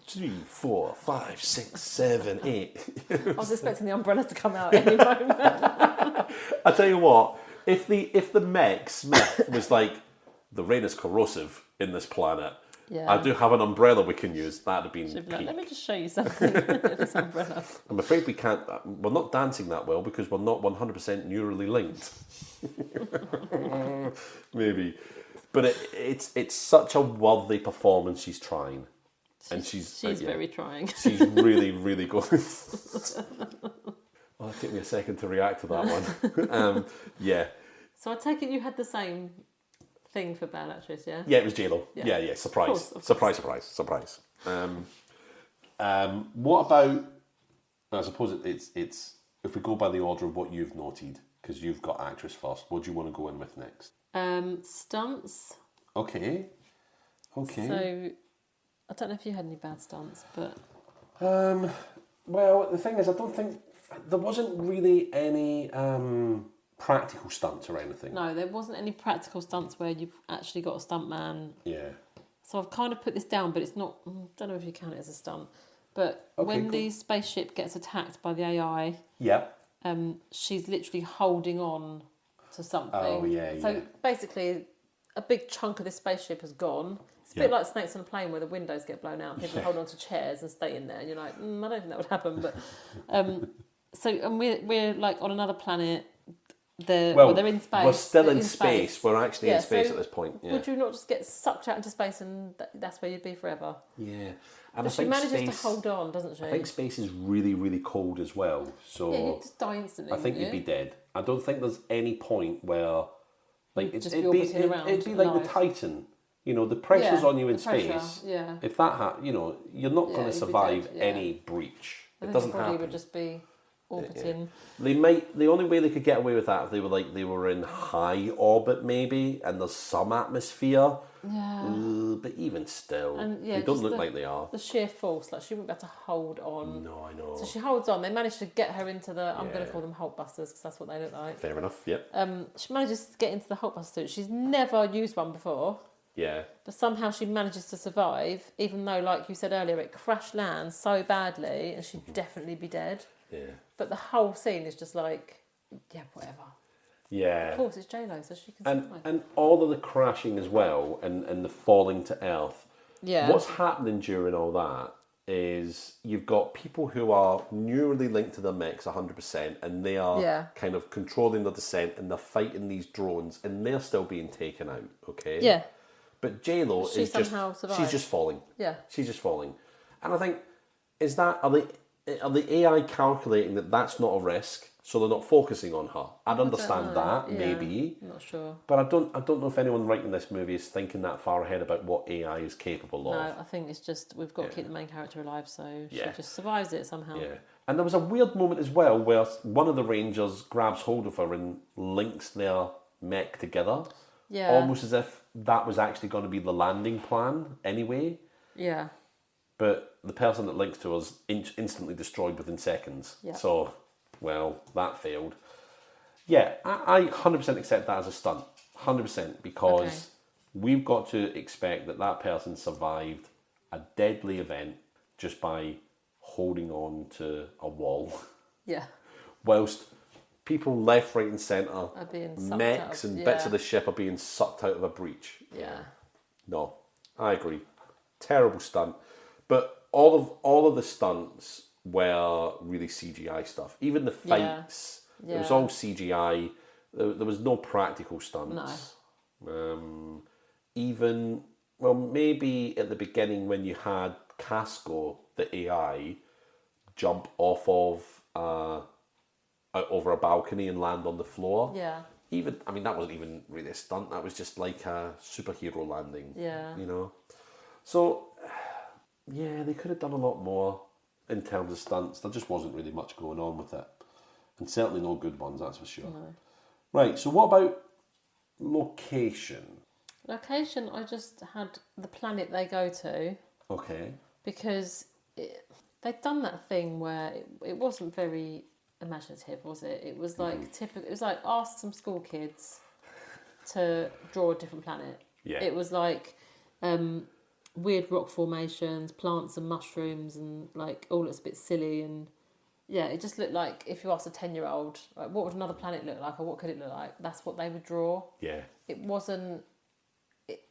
3, 4, 5, 6, 7, 8. I was expecting the umbrella to come out any moment. I tell you what, if the mech Smith was like, the rain is corrosive in this planet. Yeah. I do have an umbrella we can use. That'd have been peak. Like, let me just show you something. This umbrella. I'm afraid we can't. We're not dancing that well because we're not 100% neurally linked. Maybe, but it's such a worthy performance. She's trying, and she's very trying. She's really, really good. Oh, it took me a second to react to that one. Yeah. So I take it you had the same thing for bad actress, yeah? Yeah, it was J-Lo. Yeah. Surprise. Of course. Surprise. What about I suppose it's if we go by the order of what you've noted, because you've got actress first, what do you want to go in with next? Stunts. Okay. So, I don't know if you had any bad stunts, but... Well, the thing is, I don't think... There wasn't really any practical stunts or anything. No, there wasn't any practical stunts where you've actually got a stuntman. Yeah. So I've kind of put this down, but it's not... I don't know if you count it as a stunt. But when the spaceship gets attacked by the AI... Yeah. She's literally holding on to something. Oh, yeah, So basically, a big chunk of this spaceship has gone. It's a bit like Snakes on a Plane where the windows get blown out and people hold on to chairs and stay in there. And you're like, I don't think that would happen. But and we're like on another planet. They're in space. We're still in space. We're actually in space at this point. Yeah. Would you not just get sucked out into space and that's where you'd be forever? Yeah. And but she manages to hold on, doesn't she? I think space is really, really cold as well. So you'd just die instantly. I think you'd be dead. I don't think there's any point where like it'd be like the Titan. You know, the pressure's on you in space. Yeah. If that you're not going to survive any breach. It doesn't happen. Would just be orbiting. Yeah. The only way they could get away with that if they were in high orbit maybe, and there's some atmosphere. Yeah. But even still, and, they don't look like they are. The sheer force, like she wouldn't be able to hold on. No, I know. So she holds on. They managed to get her into the. I'm going to call them Hulkbusters because that's what they look like. Fair enough. Yep. She manages to get into the Hulkbuster suit. She's never used one before. Yeah. But somehow she manages to survive, even though, like you said earlier, it crash lands so badly and she'd definitely be dead. Yeah. But the whole scene is just like, yeah, whatever. Yeah. Of course, it's J-Lo, so she can survive. And all of the crashing as well and the falling to earth. Yeah. What's happening during all that is you've got people who are neurally linked to their mechs 100% and they are kind of controlling the descent and they're fighting these drones and they're still being taken out, okay? Yeah. But J-Lo is she's just falling. Yeah. She's just falling. And I think, are the AI calculating that that's not a risk, so they're not focusing on her? I'd understand that, maybe. I'm not sure. But I don't know if anyone writing this movie is thinking that far ahead about what AI is capable of. No, I think it's just, we've got to keep the main character alive, so she just survives it somehow. Yeah. And there was a weird moment as well where one of the Rangers grabs hold of her and links their mech together. Yeah. Almost as if that was actually going to be the landing plan anyway. Yeah. But the person that links to us instantly destroyed within seconds. Yeah. So, well, that failed. Yeah, I 100% accept that as a stunt. 100%, because we've got to expect that person survived a deadly event just by holding on to a wall. Yeah. Whilst people left, right and centre, mechs and bits of the ship are being sucked out of a breach. Yeah. No, I agree. Terrible stunt. But all of the stunts were really CGI stuff. Even the fights, it was all CGI. There was no practical stunts. No. Maybe at the beginning when you had Casco, the AI, jump off of over a balcony and land on the floor. Yeah. That wasn't even really a stunt. That was just like a superhero landing. Yeah. You know? So, yeah, they could have done a lot more in terms of stunts. There just wasn't really much going on with it. And certainly no good ones, that's for sure. No. Right, so what about location? Location, I just had the planet they go to. Okay. Because they'd done that thing where it wasn't very imaginative, was it? It was like typical. It was like ask some school kids to draw a different planet. Yeah. It was like weird rock formations, plants and mushrooms, and like all looks a bit silly. And yeah, it just looked like if you asked a 10-year-old, like, what would another planet look like, or what could it look like? That's what they would draw. Yeah. It wasn't.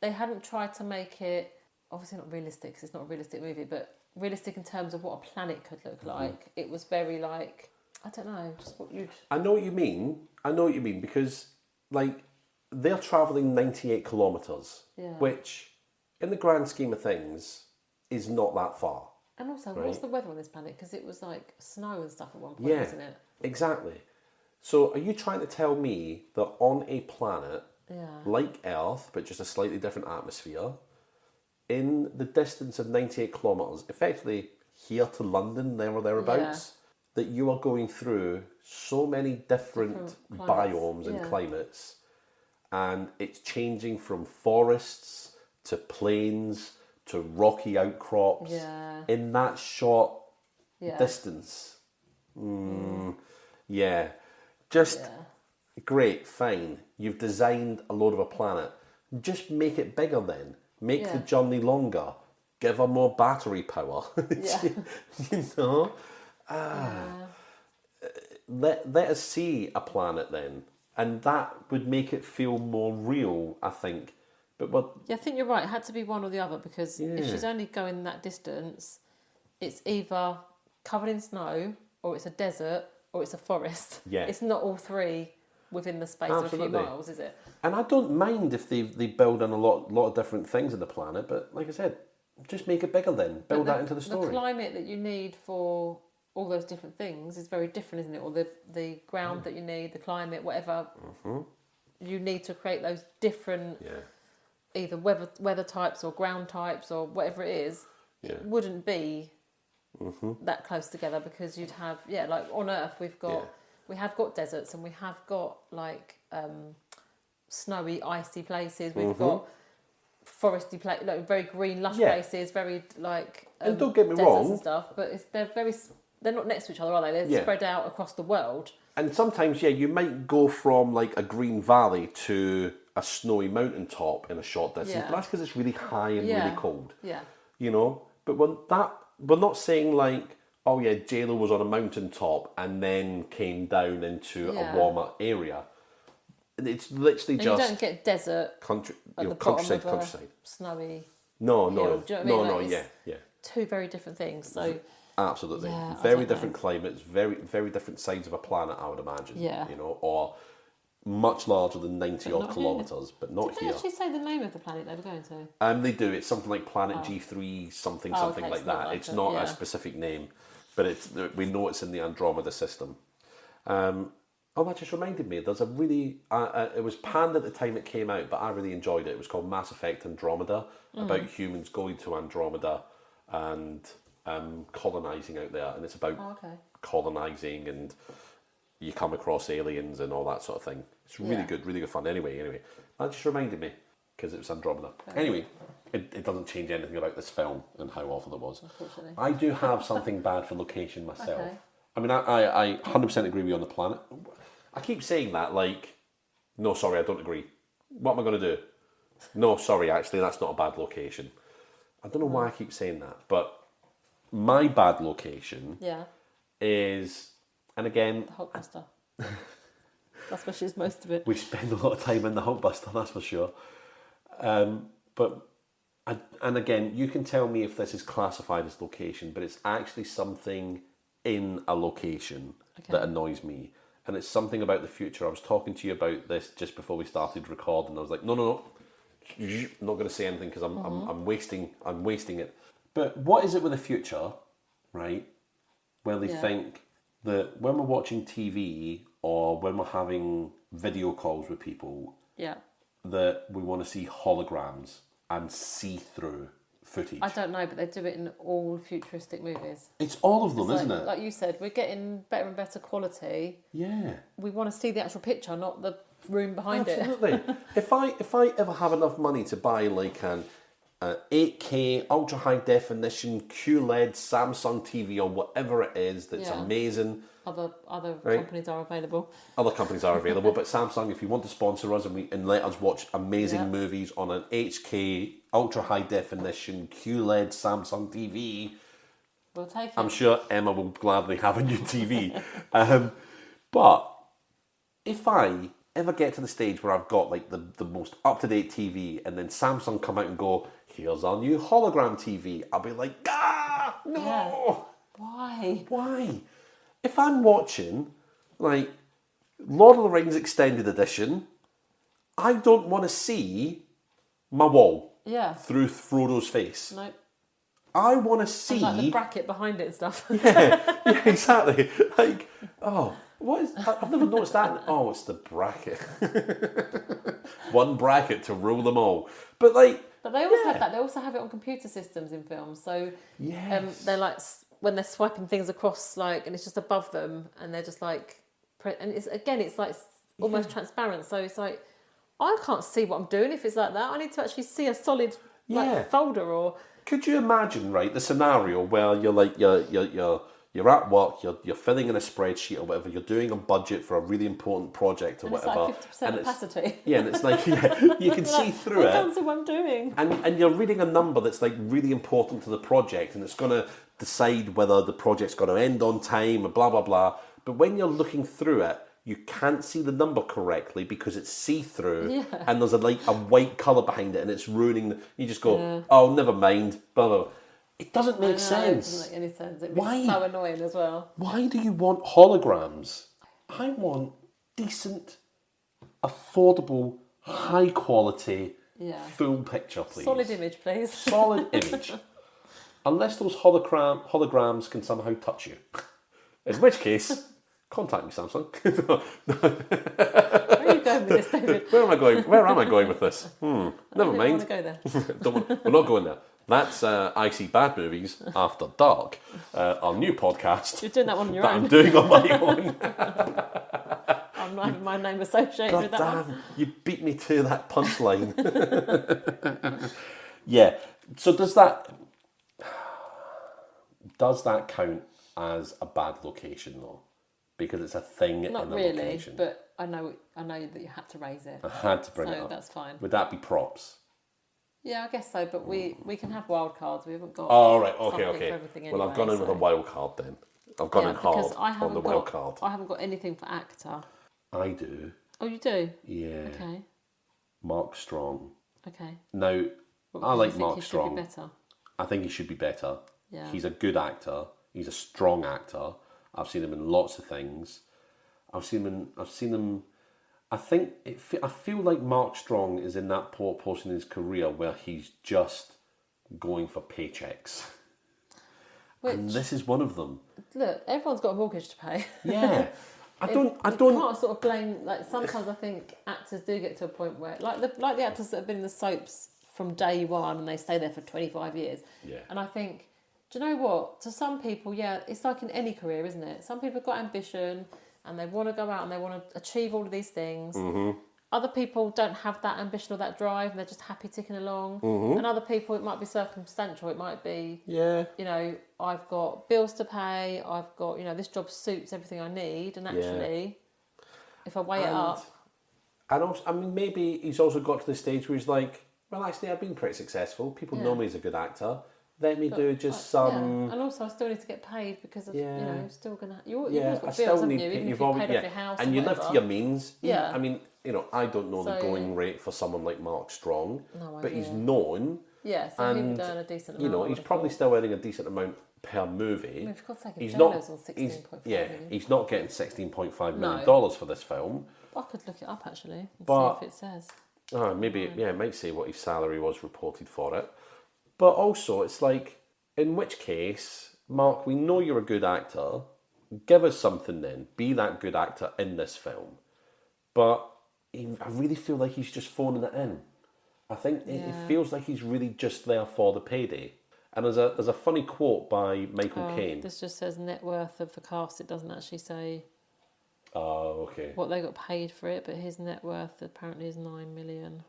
They hadn't tried to make it obviously not realistic because it's not a realistic movie, but realistic in terms of what a planet could look like. It was very like. I don't know, just what you'd... I know what you mean, because, like, they're travelling 98 kilometres, which, in the grand scheme of things, is not that far. And also, what's the weather on this planet? Because it was, like, snow and stuff at one point, wasn't it? Exactly. So, are you trying to tell me that on a planet, like Earth, but just a slightly different atmosphere, in the distance of 98 kilometres, effectively here to London, there or thereabouts... that you are going through so many different biomes and climates, and it's changing from forests to plains to rocky outcrops in that short distance. Just great, fine. You've designed a load of a planet. Just make it bigger then. Make the journey longer. Give her more battery power. You know? Let us see a planet then. And that would make it feel more real, I think. But what? Yeah, I think you're right. It had to be one or the other, because if she's only going that distance, it's either covered in snow, or it's a desert, or it's a forest. Yeah. It's not all three within the space of a few miles, is it? And I don't mind if they build in a lot of different things in the planet, but like I said, just make it bigger then. Build that into the story. The climate that you need for all those different things is very different, isn't it? Or the ground that you need, the climate, whatever. You need to create those different either weather types or ground types or whatever it is. It wouldn't be that close together, because you'd have like on Earth we have got deserts, and we have got like snowy, icy places. We've got foresty places, like very green, lush places, very like and don't get me wrong, and stuff. But they're not next to each other, are they? They're spread out across the world. And sometimes, you might go from like a green valley to a snowy mountaintop in a short distance, but that's because it's really high and really cold. Yeah. You know, but we're not saying like, oh yeah, J-Lo was on a mountaintop and then came down into a warmer area. It's literally and just... you don't get desert countryside. Snowy No. hill. Do you know what I mean? Yeah. Two very different things, so... Absolutely. Yeah, very different climates, very, very different sides of a planet, I would imagine. Yeah. You know, or much larger than 90-odd kilometres, but not Did here. they actually say the name of the planet they were going to? They do. It's something like Planet G3, something like that. It's not a specific name, but we know it's in the Andromeda system. That just reminded me, there's a really... it was panned at the time it came out, but I really enjoyed it. It was called Mass Effect Andromeda, about humans going to Andromeda and colonising out there. And it's about colonising, and you come across aliens and all that sort of thing. It's really good fun. Anyway, that just reminded me, because it was Andromeda. Anyway, it doesn't change anything about this film and how awful it was. Unfortunately. I do have something bad for location myself. Okay. I mean, I 100% agree with you on the planet. I keep saying that, like, no, sorry, I don't agree. What am I going to do? No, sorry, actually, that's not a bad location. I don't know why I keep saying that, but my bad location is, and again... The Hulkbuster. That's where she's most of it. We spend a lot of time in the Hulkbuster, that's for sure. But again, you can tell me if this is classified as location, but it's actually something in a location that annoys me. And it's something about the future. I was talking to you about this just before we started recording. I was like, no, I'm not going to say anything because I'm wasting it. But what is it with the future, right, where they think that when we're watching TV or when we're having video calls with people, that we want to see holograms and see-through footage? I don't know, but they do it in all futuristic movies. It's all of them, isn't it? Like you said, we're getting better and better quality. Yeah. We want to see the actual picture, not the room behind it. Absolutely. If I ever have enough money to buy like an 8K ultra high definition QLED Samsung TV or whatever it is that's amazing. Other companies are available. Other companies are available, but Samsung, if you want to sponsor us and let us watch amazing movies on an HK ultra high definition QLED Samsung TV, we'll take it. I'm sure Emma will gladly have a new TV. But if I ever get to the stage where I've got like the most up-to-date TV and then Samsung come out and go, here's our new hologram TV, I'll be like, no! Yeah. Why? If I'm watching, like, Lord of the Rings Extended Edition, I don't want to see my wall through Frodo's face. Nope. I want to see... And like the bracket behind it and stuff. Yeah, exactly. Like, what is... I've never noticed that. Oh, it's the bracket. One bracket to rule them all. But like... But they always have that. They also have it on computer systems in films. So they're like when they're swiping things across, like, and it's just above them, and they're just like, and it's like almost transparent. So it's like, I can't see what I'm doing if it's like that. I need to actually see a solid like folder or. Could you imagine, right, the scenario where you're like you're at work, you're filling in a spreadsheet or whatever, you're doing a budget for a really important project or and whatever, it's like 50% opacity. Yeah, and it's like you can see through I it. can't see what I'm doing. And you're reading a number that's like really important to the project, and it's going to decide whether the project's going to end on time, and blah blah blah. But when you're looking through it, you can't see the number correctly because it's see-through, and there's a white colour behind it, and it's ruining. You just go, oh, never mind. Blah blah. It doesn't make sense. It doesn't make any sense. It'd be so annoying as well. Why do you want holograms? I want decent, affordable, high quality, full picture, please. Solid image, please. Solid image. Unless those holograms can somehow touch you. In which case, contact me, Samsung. Where are you going with this, David? Where am I going with this? Never mind. I want to go there. We're not going there. That's I See Bad Movies After Dark, our new podcast. You're doing that one on your own. I'm doing on my own. I'm not having my name associated with that one. You beat me to that punchline. Yeah. So does that count as a bad location though? Because it's a thing in the location. But I know that you had to raise it. I had to bring it So up. that's fine. Would that be props? Yeah, I guess so. But we can have wild cards. We haven't got. Oh right, something okay. For everything anyway, Well, I've gone in with a wild card then. I've gone in hard on the wild card. I haven't got anything for actor. I do. Oh, you do? Yeah. Okay. Mark Strong. Okay. Now, I like Mark Strong. Should be better? I think he should be better. Yeah. He's a good actor. He's a strong actor. I've seen him in lots of things. I've seen him. I feel like Mark Strong is in that portion in his career where he's just going for paychecks. And this is one of them. Look, everyone's got a mortgage to pay. Yeah. I don't. You can't sort of blame. Like sometimes I think actors do get to a point where, like the actors that have been in the soaps from day one and they stay there for 25 years. Yeah. And I think, do you know what? To some people, yeah, it's like in any career, isn't it? Some people have got ambition and they want to go out and they want to achieve all of these things. Mm-hmm. Other people don't have that ambition or that drive and they're just happy ticking along. Mm-hmm. And other people, it might be circumstantial. It might be, you know, I've got bills to pay. I've got, you know, this job suits everything I need. And actually, if I weigh it up. And also, I mean, maybe he's also got to the stage where he's like, well, actually, I've been pretty successful. People know me as a good actor. Let me do just some... Yeah. And also, I still need to get paid because of, you know, you're still going to... You've always got I bills, still haven't need... you? Even if You've you've always, paid off your house and you live to your means. Yeah. I mean, you know, I don't know the going rate for someone like Mark Strong, but he's known. Yeah, so people earn a decent amount. You know, he's probably still earning a decent amount per movie. I mean, for God's sake, he's not... not... on 16.5 million. He's not getting $16.5 million for this film. I could look it up, actually, and but, see if it says. Maybe, it might say what his salary was reported for it. But also, it's like... In which case, Mark, we know you're a good actor. Give us something then. Be that good actor in this film. But I really feel like he's just phoning it in. I think it feels like he's really just there for the payday. And there's a funny quote by Michael Caine. This just says net worth of the cast. It doesn't actually say okay. what they got paid for it, but his net worth apparently is $9 million.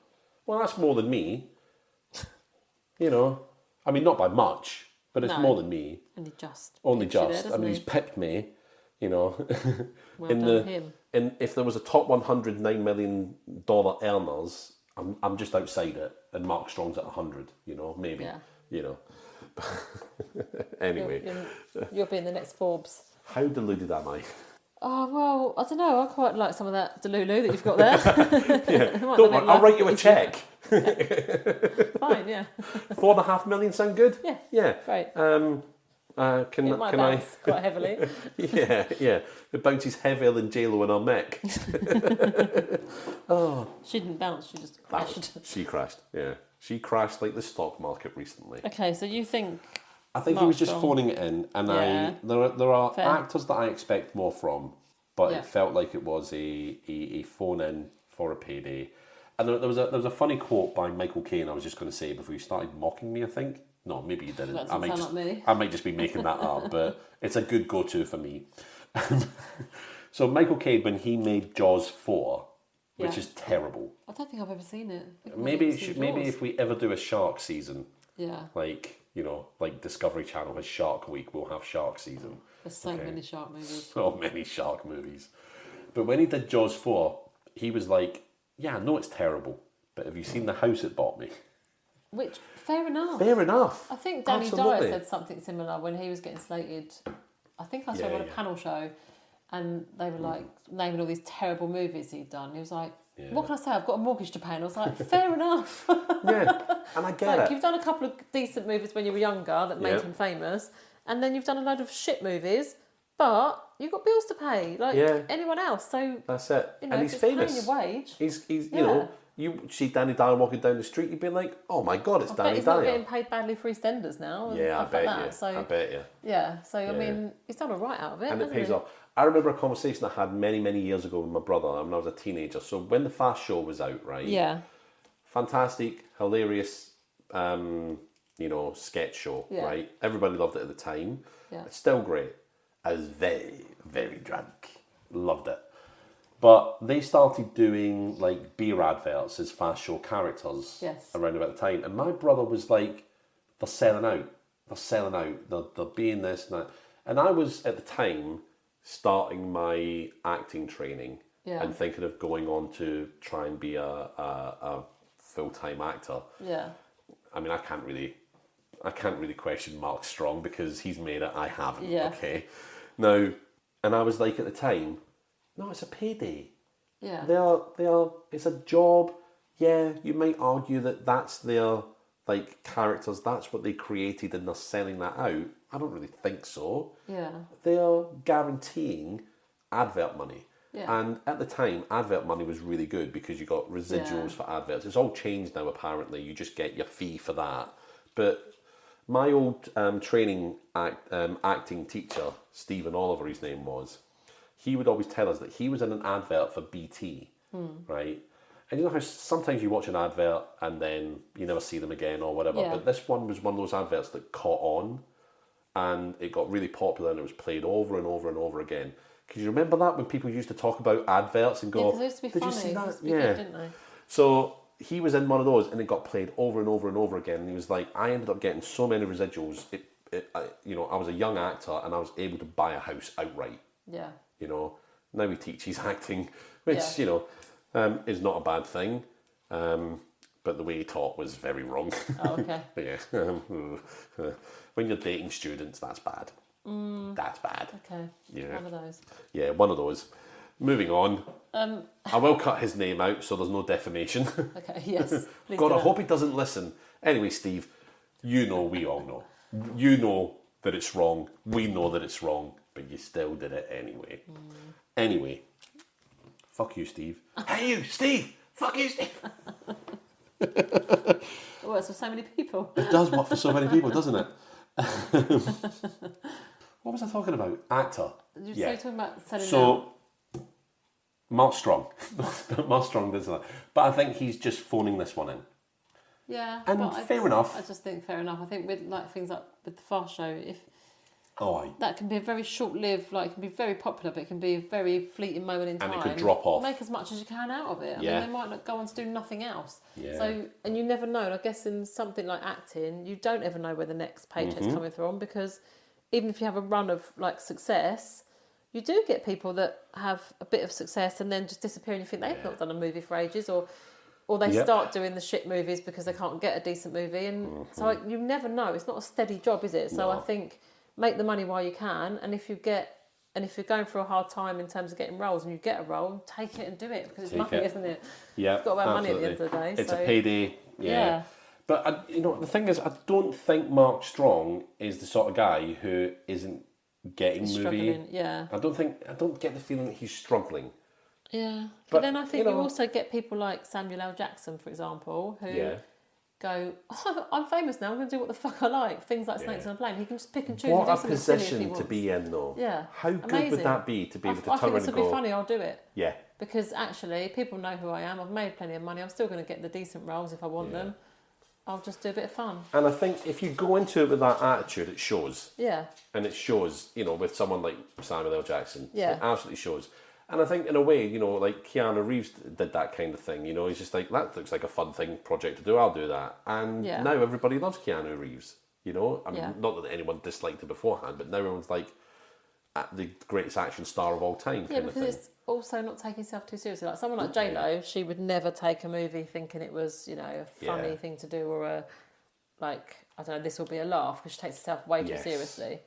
Well, that's more than me. You know, I mean, not by much. But it's more than me. And he just. Only just. There, he's pipped me, you know. Well done him. If there was a top 100 $9 million earners, I'm just outside it. And Mark Strong's at 100, you know, maybe. Yeah. You know. Anyway. You'll be in the next Forbes. How deluded am I? Oh, well, I don't know. I quite like some of that Delulu that you've got there. Don't worry, I'll write you a cheque. Fine, yeah. $4.5 million sound good? Yeah. Yeah. Great. Can I quite heavily. yeah. It bounces heavier than J-Lo and her mech. She didn't bounce, she just crashed. She crashed, yeah. She crashed like the stock market recently. Okay, so you think... I think he was just phoning it in, and there are actors that I expect more from, but it felt like it was a phone in for a payday. And there was a funny quote by Michael Caine I was just going to say before you started mocking me, I think. No, maybe you didn't. That doesn't sound like me. I might just be making that up, but it's a good go-to for me. So Michael Caine, when he made Jaws 4, which is terrible. I don't think I've ever seen it. Maybe if we ever do a shark season, yeah, like, you know, like Discovery Channel has Shark Week, we'll have shark season. There's so many shark movies. So many shark movies. But when he did Jaws 4, he was like, yeah, I know it's terrible, but have you seen the house it bought me? Which, fair enough. Fair enough. I think Danny Absolutely. Dyer said something similar when he was getting slated. I think I saw him on a panel show, and they were like naming all these terrible movies he'd done. He was like, what can I say? I've got a mortgage to pay. And I was like, fair enough. Yeah, and I get it. You've done a couple of decent movies when you were younger that made him famous, and then you've done a load of shit movies, but you've got bills to pay, like anyone else. So that's it. You know, and he's famous. Paying your wage. He's you know, you see Danny Dyer walking down the street, you'd be like, oh my God, it's Danny Dyer. He's not getting paid badly for EastEnders now. Yeah, I bet like that. you. So, I bet you. Yeah, so I mean, he's done all right out of it. And it pays off. I remember a conversation I had many, many years ago with my brother when I was a teenager. So when the Fast Show was out, right? Yeah. Fantastic, hilarious, you know, sketch show, right? Everybody loved it at the time. Yeah. It's still great. I was very, very drunk. Loved it. But they started doing like beer adverts as Fast Show characters around about the time. And my brother was like, they're selling out. They're selling out. They're being this and that. And I was, at the time, starting my acting training and thinking of going on to try and be a full-time actor. Yeah. I mean, I can't really question Mark Strong because he's made it, I haven't, okay? Now, and I was like at the time, no, it's a payday. Yeah. They are, it's a job. Yeah, you might argue that that's their, like, characters, that's what they created and they're selling that out. I don't really think so. Yeah. They are guaranteeing advert money. Yeah. And at the time, advert money was really good because you got residuals for adverts. It's all changed now, apparently. You just get your fee for that. But my old acting teacher, Stephen Oliver, his name was, he would always tell us that he was in an advert for BT, right? And you know how sometimes you watch an advert and then you never see them again or whatever, but this one was one of those adverts that caught on and it got really popular and it was played over and over and over again. Because you remember that when people used to talk about adverts and go, they used to be did funny. you see that? Used to be good, didn't they? So he was in one of those and it got played over and over and over again. And he was like, I ended up getting so many residuals. I was a young actor and I was able to buy a house outright. Yeah. You know, now he teaches acting, which, you know, is not a bad thing. But the way he taught was very wrong. Oh, okay. When you're dating students, that's bad. That's bad. Okay. Yeah. One of those. Yeah, one of those. Moving on. I will cut his name out so there's no defamation. Okay, yes. God, I hope he doesn't listen. Anyway, Steve, you know we all know. You know that it's wrong. We know that it's wrong. But you still did it anyway. Anyway. Fuck you, Steve. Hey you, Steve! Fuck you, Steve! It works for so many people. It does work for so many people, doesn't it? What was I talking about? Actor. You're talking about selling out. So, Mark Strong. Mark Strong does that. But I think he's just phoning this one in. Yeah. And fair enough. I just think fair enough. I think with like things like with the Fast Show, if Oh, that can be a very short-lived, like it can be very popular, but it can be a very fleeting moment in time. And it could drop off. Make as much as you can out of it. I mean, they might not go on to do nothing else. Yeah. So, and you never know. And I guess in something like acting, you don't ever know where the next paycheck's coming from, because even if you have a run of like success, you do get people that have a bit of success and then just disappear, and you think they've not done a movie for ages, or they start doing the shit movies because they can't get a decent movie, and so you never know. It's not a steady job, is it? So I think make the money while you can, and if you're going through a hard time in terms of getting roles and you get a role, take it and do it, because it's money, isn't it? Yeah, you've got to earn money at the end of the day. It's a payday. Yeah. But the thing is, I don't think Mark Strong is the sort of guy who isn't getting movie. Yeah. I don't get the feeling that he's struggling. Yeah. But then I think you also get people like Samuel L. Jackson, for example, who go, oh, I'm famous now, I'm going to do what the fuck I like. Things like Snakes on a Plane. He can just pick and choose and do something silly if he wants. What a position to be in, though. Yeah. How good would that be to be able to turn around and go... I think this would be funny, I'll do it. Yeah. Because actually, people know who I am, I've made plenty of money, I'm still going to get the decent roles if I want them. I'll just do a bit of fun. And I think if you go into it with that attitude, it shows. Yeah. And it shows, you know, with someone like Samuel L. Jackson. Yeah. It absolutely shows. And I think in a way, you know, like Keanu Reeves did that kind of thing, you know, he's just like, that looks like a fun project to do, I'll do that. And now everybody loves Keanu Reeves, you know. I mean, not that anyone disliked it beforehand, but now everyone's like, the greatest action star of all time kind of thing. Because it's also not taking yourself too seriously. Like someone like J-Lo, she would never take a movie thinking it was, you know, a funny thing to do or a, like, I don't know, this will be a laugh, because she takes herself way too seriously.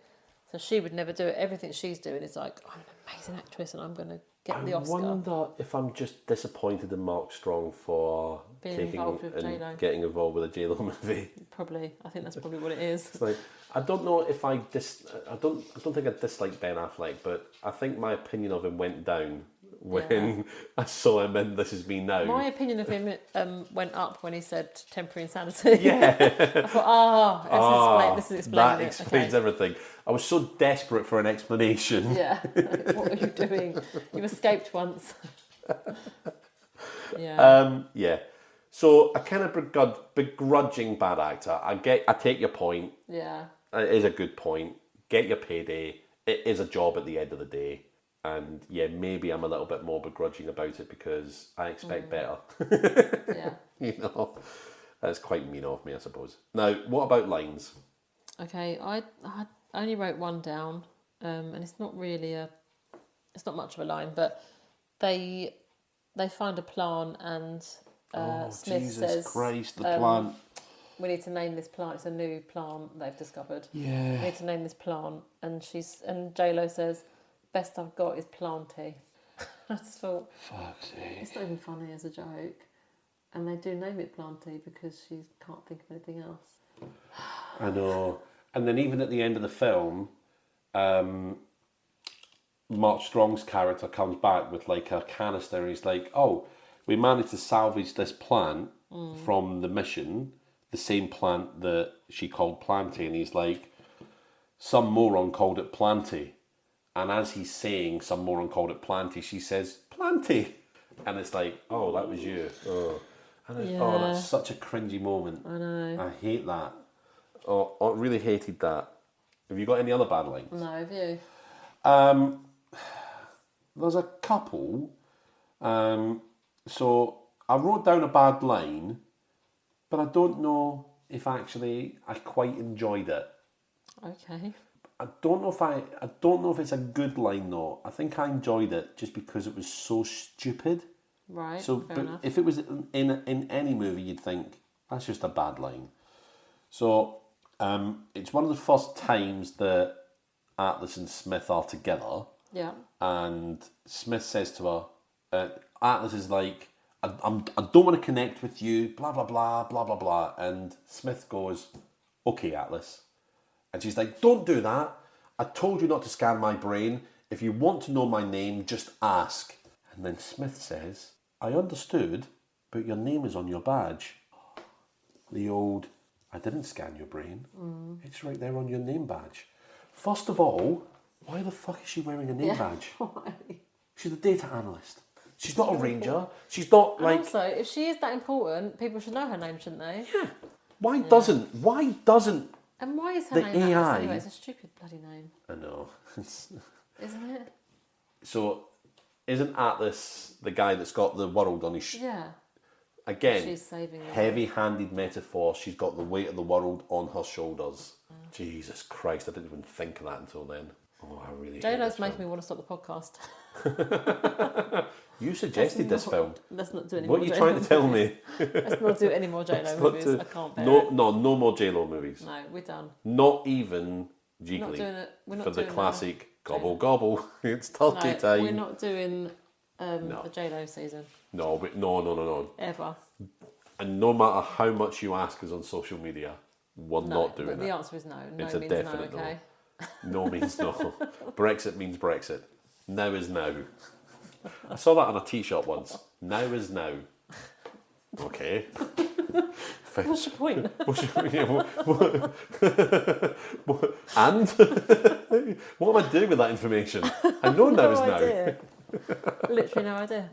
So she would never do it. Everything she's doing is like, I'm an amazing actress and I'm going to get the Oscar. I wonder if I'm just disappointed in Mark Strong for getting involved with a J-Lo movie. Probably. I think that's probably what it is. It's like, I don't know if I don't think I dislike Ben Affleck, but I think my opinion of him went down when I saw him in This Is Me Now. My opinion of him went up when he said temporary insanity. Yeah. I thought, this is explaining that explains everything. I was so desperate for an explanation. Yeah. Like, what are you doing? You escaped once. Yeah. So a kind of begrudging bad actor. I take your point. Yeah. It is a good point. Get your payday. It is a job at the end of the day. And yeah, maybe I'm a little bit more begrudging about it because I expect better. Yeah. You know, that's quite mean of me, I suppose. Now, what about lines? Okay, I only wrote one down, and it's not really it's not much of a line, but they find a plant and Smith Jesus says, Christ, the plant. We need to name this plant. It's a new plant they've discovered. Yeah. We need to name this plant, and J-Lo says, best I've got is planty. I just thought, fuck's sake. It's not even funny as a joke. And they do name it planty because she can't think of anything else. I know. And then even at the end of the film, Mark Strong's character comes back with like a canister. He's like, oh, we managed to salvage this plant from the mission, the same plant that she called Planty. And he's like, some moron called it Planty. And as he's saying, some moron called it Planty, she says, Planty. And it's like, oh, that was you. Oh. And that's such a cringy moment. I know. I hate that. Oh, I really hated that. Have you got any other bad lines? No, have you? There's a couple. So I wrote down a bad line, but I don't know if actually I quite enjoyed it. Okay. I don't know if it's a good line though. I think I enjoyed it just because it was so stupid. Right. So, fair but enough. if it was in any movie, you'd think that's just a bad line. So, it's one of the first times that Atlas and Smith are together. Yeah. And Smith says to her, Atlas is like, I don't want to connect with you, blah, blah, blah, blah, blah, blah. And Smith goes, okay, Atlas. And she's like, don't do that. I told you not to scan my brain. If you want to know my name, just ask. And then Smith says, I understood, but your name is on your badge. The old, I didn't scan your brain. It's right there on your name badge. First of all, why the fuck is she wearing a name badge? Why? She's a data analyst. She's not a ranger. She's not like... And also, if she is that important, people should know her name, shouldn't they? Yeah. Why doesn't... And why is her the name AI... Atlas anyway? It's a stupid bloody name. I know. Isn't it? So, isn't Atlas the guy that's got the world on his... Yeah. Again, She's saving them. heavy-handed metaphor. She's got the weight of the world on her shoulders. Jesus Christ, I didn't even think of that until then. Oh, I really hate J-Lo's this making film. me want to stop the podcast. You suggested this film. Let's not do any What more are you J-Lo trying to tell movies. me? Let's not do any more J-Lo movies. I can't bear it. No more J-Lo movies. No, we're done. Not even Jiggly. We're not for the doing classic gobble gobble. It's turkey time. We're not doing the J-Lo season. No. Ever. And no matter how much you ask us on social media, we're not doing it. The answer is no. No It's a means definite no, okay? No means no. Brexit means Brexit. Now is now. I saw that on a t-shirt once. Now is now. Okay. What's your point? And? What am I doing with that information? I know now is now. Idea. Literally no idea.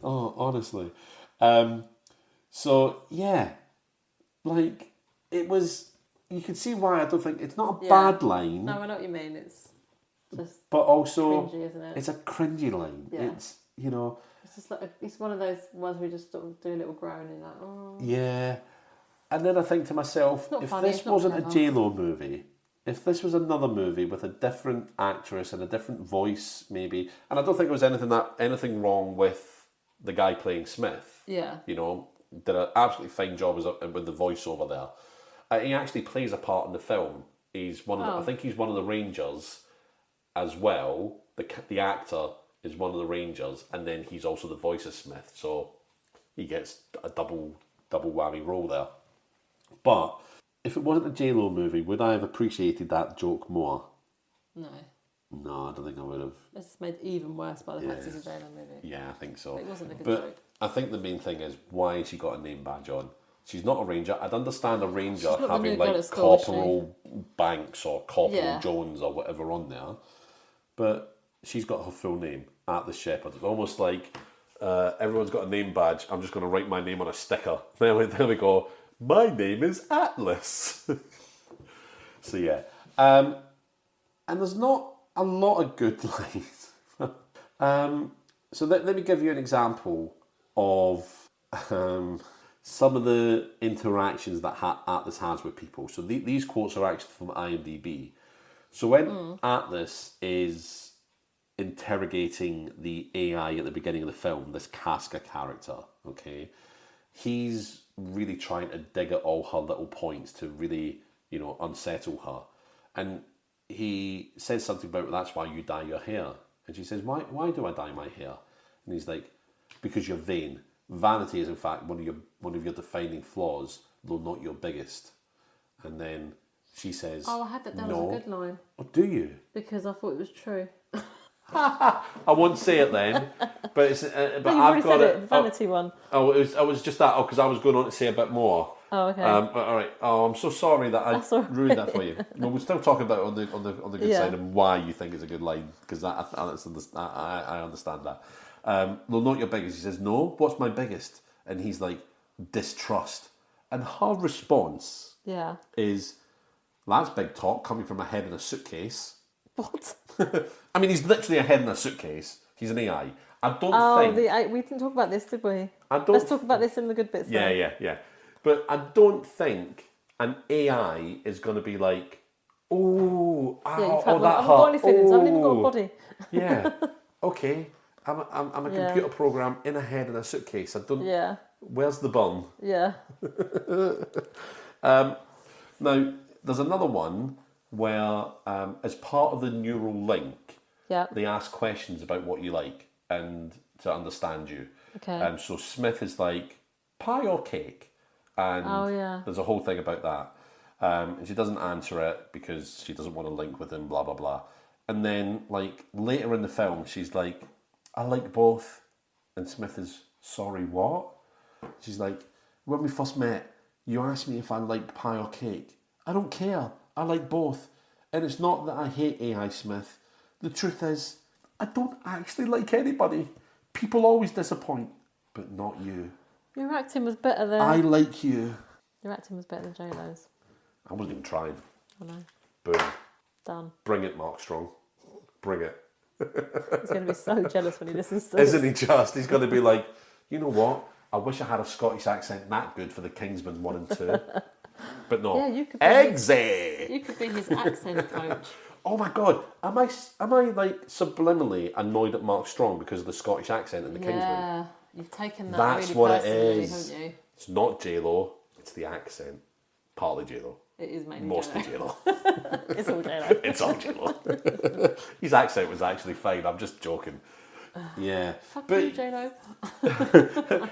Honestly. So, yeah. like, it was... You can see why I don't think... It's not a Yeah. bad line. No, I know what you mean. It's just But also... cringy, isn't it? It's a cringy line. Yeah. It's, you know... It's just like it's one of those ones where you just sort of do a little groan and like, oh. Yeah. And then I think to myself, not if funny, this it's not wasn't a clever. J-Lo movie, if this was another movie with a different actress and a different voice, maybe, and I don't think there was anything wrong with the guy playing Smith. Yeah. You know, did an absolutely fine job with the voiceover there. He actually plays a part in the film. He's one of the, I think he's one of the Rangers as well. The actor is one of the Rangers, and then he's also the voice of Smith. So he gets a double whammy role there. But if it wasn't a J-Lo movie, would I have appreciated that joke more? No. No, I don't think I would have. It's made even worse by the fact it's a J-Lo movie. Yeah, I think so. But it wasn't a good but joke. I think the main thing is why she got a name badge on. She's not a ranger. I'd understand a ranger not the having new girl like at school, is she? Corporal Banks or Corporal Yeah. Jones or whatever on there. But she's got her full name, Atlas Shepherd. It's almost like everyone's got a name badge. I'm just going to write my name on a sticker. There we go. My name is Atlas. So yeah. And there's not a lot of good lines. So let me give you an example of some of the interactions that Atlas has with people. So these quotes are actually from IMDb. So when Atlas is interrogating the AI at the beginning of the film, this Casca character, okay, he's really trying to dig at all her little points to really, you know, unsettle her. And he says something about, that's why you dye your hair. And she says, why do I dye my hair? And he's like, because you're vain. Vanity is in fact one of your defining flaws, though not your biggest. And then she says, Oh, I had that down no. as a good line. Oh, do you? Because I thought it was true. I won't say it then, but it's but But you've I've already got said it. it. Vanity one. Oh, it was just that. Oh, because I was going on to say a bit more. Oh, okay. But all right. Oh, I'm so sorry that I That's all right. ruined that for you. Well, we're still talking about it on the good Yeah. side and why you think it's a good line, because I understand that. Well, not your biggest. He says, no. What's my biggest? And he's like, distrust. And her response Yeah. is, that's big talk coming from a head in a suitcase. What? I mean, he's literally a head in a suitcase. He's an AI. I don't think... we didn't talk about this, did we? I don't Let's talk about this in the good bits. Yeah. But I don't think an AI is going to be like, oh, Yeah, oh, you've had that I haven't got any hurt. feelings. I haven't even got a Oh. body. Yeah. Okay. I'm a Yeah. computer program in a head in a suitcase. I don't... Yeah. Where's the bun? Yeah. Now, there's another one where, as part of the neural link, Yeah. they ask questions about what you like and to understand you. Okay. So Smith is like, pie or cake? And Oh, yeah. there's a whole thing about that. And she doesn't answer it because she doesn't want to link with him, blah, blah, blah. And then, like, later in the film, she's like, I like both. And Smith is, sorry, what? She's like, when we first met, you asked me if I liked pie or cake. I don't care. I like both. And it's not that I hate AI Smith. The truth is, I don't actually like anybody. People always disappoint, but not you. Your acting was better than... I like you. Your acting was better than J-Lo's. I wasn't even trying. I know. Boom. Done. Bring it, Mark Strong. Bring it. He's going to be so jealous when he listens to this. Isn't he just? He's going to be like, you know what? I wish I had a Scottish accent that good for the Kingsman 1 and 2. But no. Yeah, you could be Eggsy! You could be his accent coach. Oh my God. Am I like subliminally annoyed at Mark Strong because of the Scottish accent in the Kingsman? Yeah. You've taken that That's really what it personally, is. haven't you? It's not J-Lo, it's the accent. Partly J-Lo. It is mainly Mostly J-Lo. J-Lo. It's all J-Lo. It's all J-Lo. His accent was actually fine, I'm just joking. Yeah. Fuck But you, J-Lo.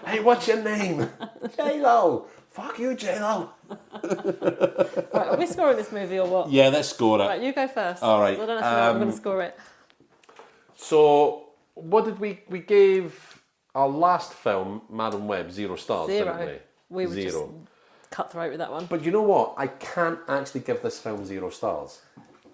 hey, what's your name? J-Lo. Fuck you, J-Lo. Right, are we scoring this movie or what? Yeah, let's score it. Right, you go first. All right, I don't actually know how I'm going to score it. So, what did we gave our last film, Madam Web, 0 stars, 0. didn't we? We were 0. just cutthroat with that one. But you know what? I can't actually give this film 0 stars.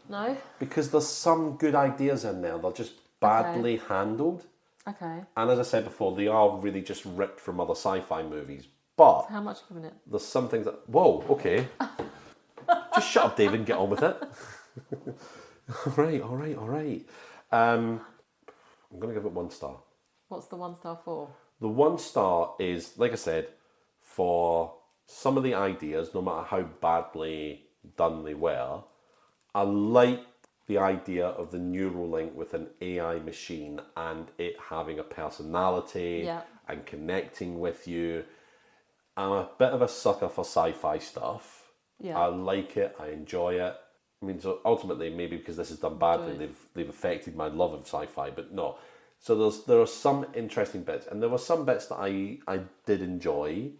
No? Because there's some good ideas in there. They're just badly handled. Okay. And as I said before, they are really just ripped from other sci-fi movies. But How much are you giving it? there's some things that... Whoa, okay. Just shut up, David, and get on with it. All right. I'm going to give it 1 star. What's the 1 star for? The 1 star is, like I said, for some of the ideas, no matter how badly done they were. I like the idea of the neural link with an AI machine and it having a personality and connecting with you. I'm a bit of a sucker for sci-fi stuff. Yeah. I like it. I enjoy it. I mean, so ultimately, maybe because this is done badly, they've affected my love of sci-fi, but no. So there are some interesting bits, and there were some bits that I did enjoy.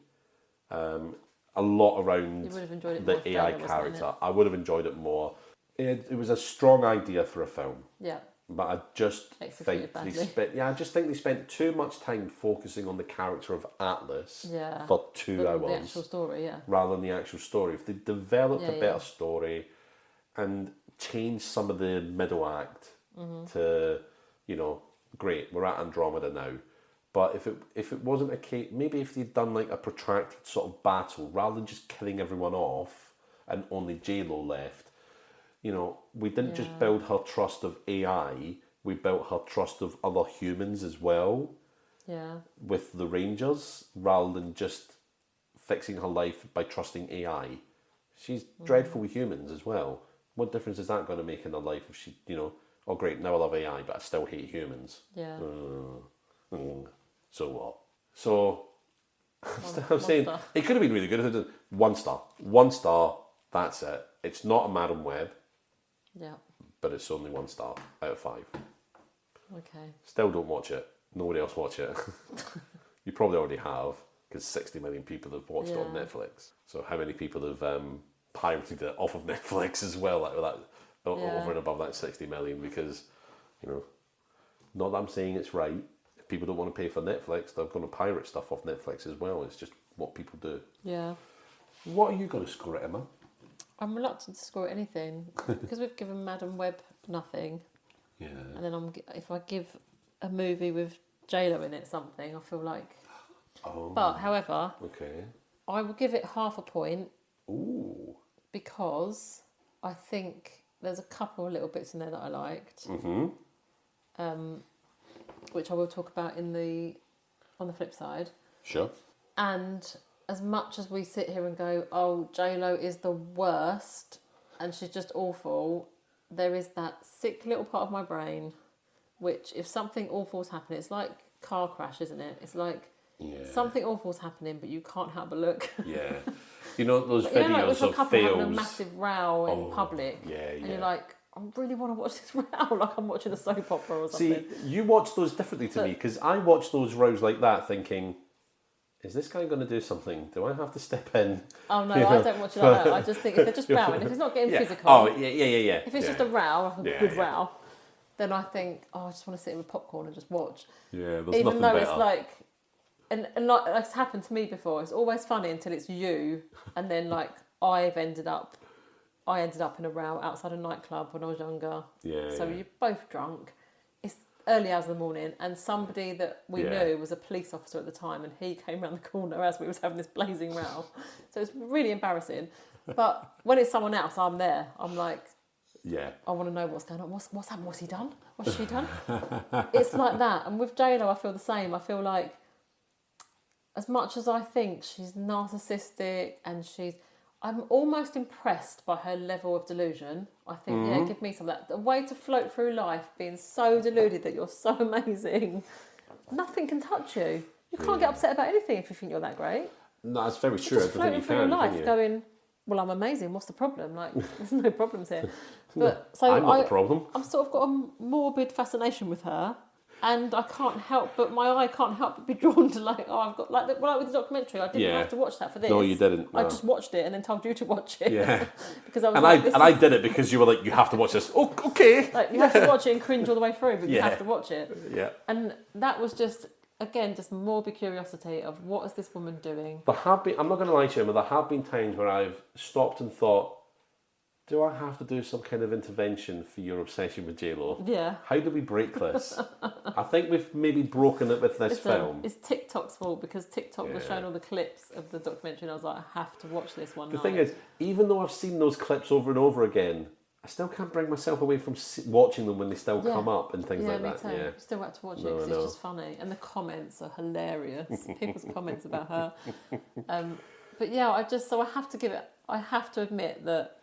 A lot around You would have enjoyed it the more if AI Taylor wasn't in character. I would have enjoyed it more. It was a strong idea for a film. Yeah. But I just Executed think badly. I just think they spent too much time focusing on the character of Atlas for 2 hours. The actual story, yeah. Rather than the actual story. If they developed a better Yeah. story and changed some of the middle act to, great, we're at Andromeda now. But if it wasn't a case, maybe if they'd done like a protracted sort of battle rather than just killing everyone off and only J-Lo left, we didn't just build her trust of AI, we built her trust of other humans as well. Yeah. With the Rangers, rather than just fixing her life by trusting AI. She's dreadful with humans as well. What difference is that going to make in her life if she, oh great, now I love AI, but I still hate humans. Yeah. So what? So, I'm saying, star. it could have been really good if it did 1 star. 1 star, that's it. It's not a Madam Web, Yeah. but it's only 1 star out of 5. Okay. Still don't watch it. Nobody else watch it. You probably already have, because 60 million people have watched it on Netflix. So how many people have pirated it off of Netflix as well, over and above that 60 million? Because, not that I'm saying it's right. If people don't want to pay for Netflix, they're going to pirate stuff off Netflix as well. It's just what people do. Yeah. What are you going to score it, Emma? I'm reluctant to score anything because we've given Madam Web nothing. Yeah. And then if I give a movie with J-Lo in it something, I feel like... Oh. But, however, Okay. I will give it half a point. Ooh. Because I think there's a couple of little bits in there that I liked. Which I will talk about on the flip side. Sure. And as much as we sit here and go, oh, J-Lo is the worst and she's just awful, there is that sick little part of my brain which, if something awful's happening, it's like car crash, isn't it? It's like something awful's happening, but you can't help but look. Yeah. You know those Like videos a of couple having a fails. massive row in public. Yeah, And you're like, I really want to watch this row like I'm watching a soap opera or something. See, you watch those differently to me, because I watch those rows like that thinking, is this guy going to do something? Do I have to step in? Oh no, I don't watch it like that. I just think if they're just rowing, if it's not getting physical, Oh, yeah. if it's just a row, like a good yeah. row, then I think, oh, I just want to sit with popcorn and just watch. Yeah, there's Even nothing though better. it's like, and like it's happened to me before. It's always funny until it's you, and then like I ended up in a row outside a nightclub when I was younger. Yeah. So you're both drunk. It's early hours of the morning, and somebody that we knew was a police officer at the time, and he came around the corner as we was having this blazing row. So it's really embarrassing. But when it's someone else, I'm there. I'm like, I want to know what's going on. What's happened? What's he done? What's she done? It's like that. And with J-Lo, I feel the same. I feel like, as much as I think she's narcissistic and I'm almost impressed by her level of delusion. I think, give me some of that. The way to float through life, being so deluded that you're so amazing, nothing can touch you. You can't get upset about anything if you think you're that great. No, that's very true. Just floating through your life going, well, I'm amazing, what's the problem? Like, there's no problems here. But so I'm not the problem. I've sort of got a morbid fascination with her. And I can't help but, my eye can't help but be drawn to like, oh, I've got, like with the documentary, I didn't have to watch that for this. No, you didn't. No. I just watched it and then told you to watch it. Yeah. Because I was I did it because you were like, you have to watch this. Oh, okay. Like, you have to watch it and cringe all the way through, but you have to watch it. Yeah. And that was just, again, just morbid curiosity of what is this woman doing? There have been, I'm not going to lie to you, but there have been times where I've stopped and thought, do I have to do some kind of intervention for your obsession with J-Lo? Yeah. How do we break this? I think we've maybe broken it with this film. It's TikTok's fault because TikTok was Yeah. showing all the clips of the documentary and I was like, I have to watch this one The night. thing is, even though I've seen those clips over and over again, I still can't bring myself away from watching them when they still come up and things like me that. too. Yeah, Still have to watch it because it's just funny. And the comments are hilarious. People's comments about her. But yeah, I have to admit that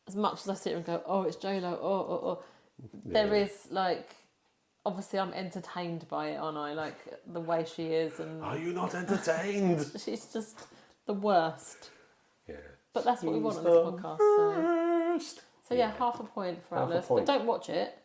as much as I sit here and go, oh, it's J-Lo, there is like, obviously I'm entertained by it, aren't I? Like the way she is, and Are you not entertained? she's just the worst. Yeah. But that's what we want on this podcast. So yeah, half a point for Half a Atlas. point. But don't watch it.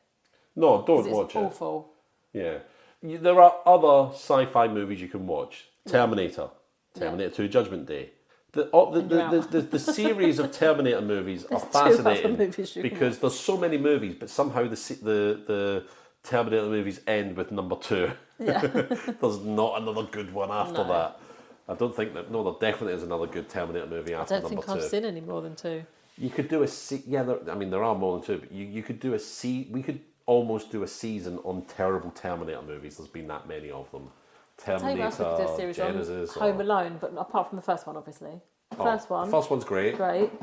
No, don't 'cause watch it's it. awful. Yeah. There are other sci-fi movies you can watch. Terminator. Terminator 2 Judgment Day. The series of Terminator movies are fascinating because there's so many movies, but somehow the Terminator movies end with number 2. Yeah. There's not another good one after that. I don't think that. No, there definitely is another good Terminator movie after number 2. I don't think I've seen any more than 2. You could do there are more than 2, but you could do we could almost do a season on terrible Terminator movies. There's been that many of them. Terminator, Genesis, Home Alone, but apart from the first one, obviously. The first one's great.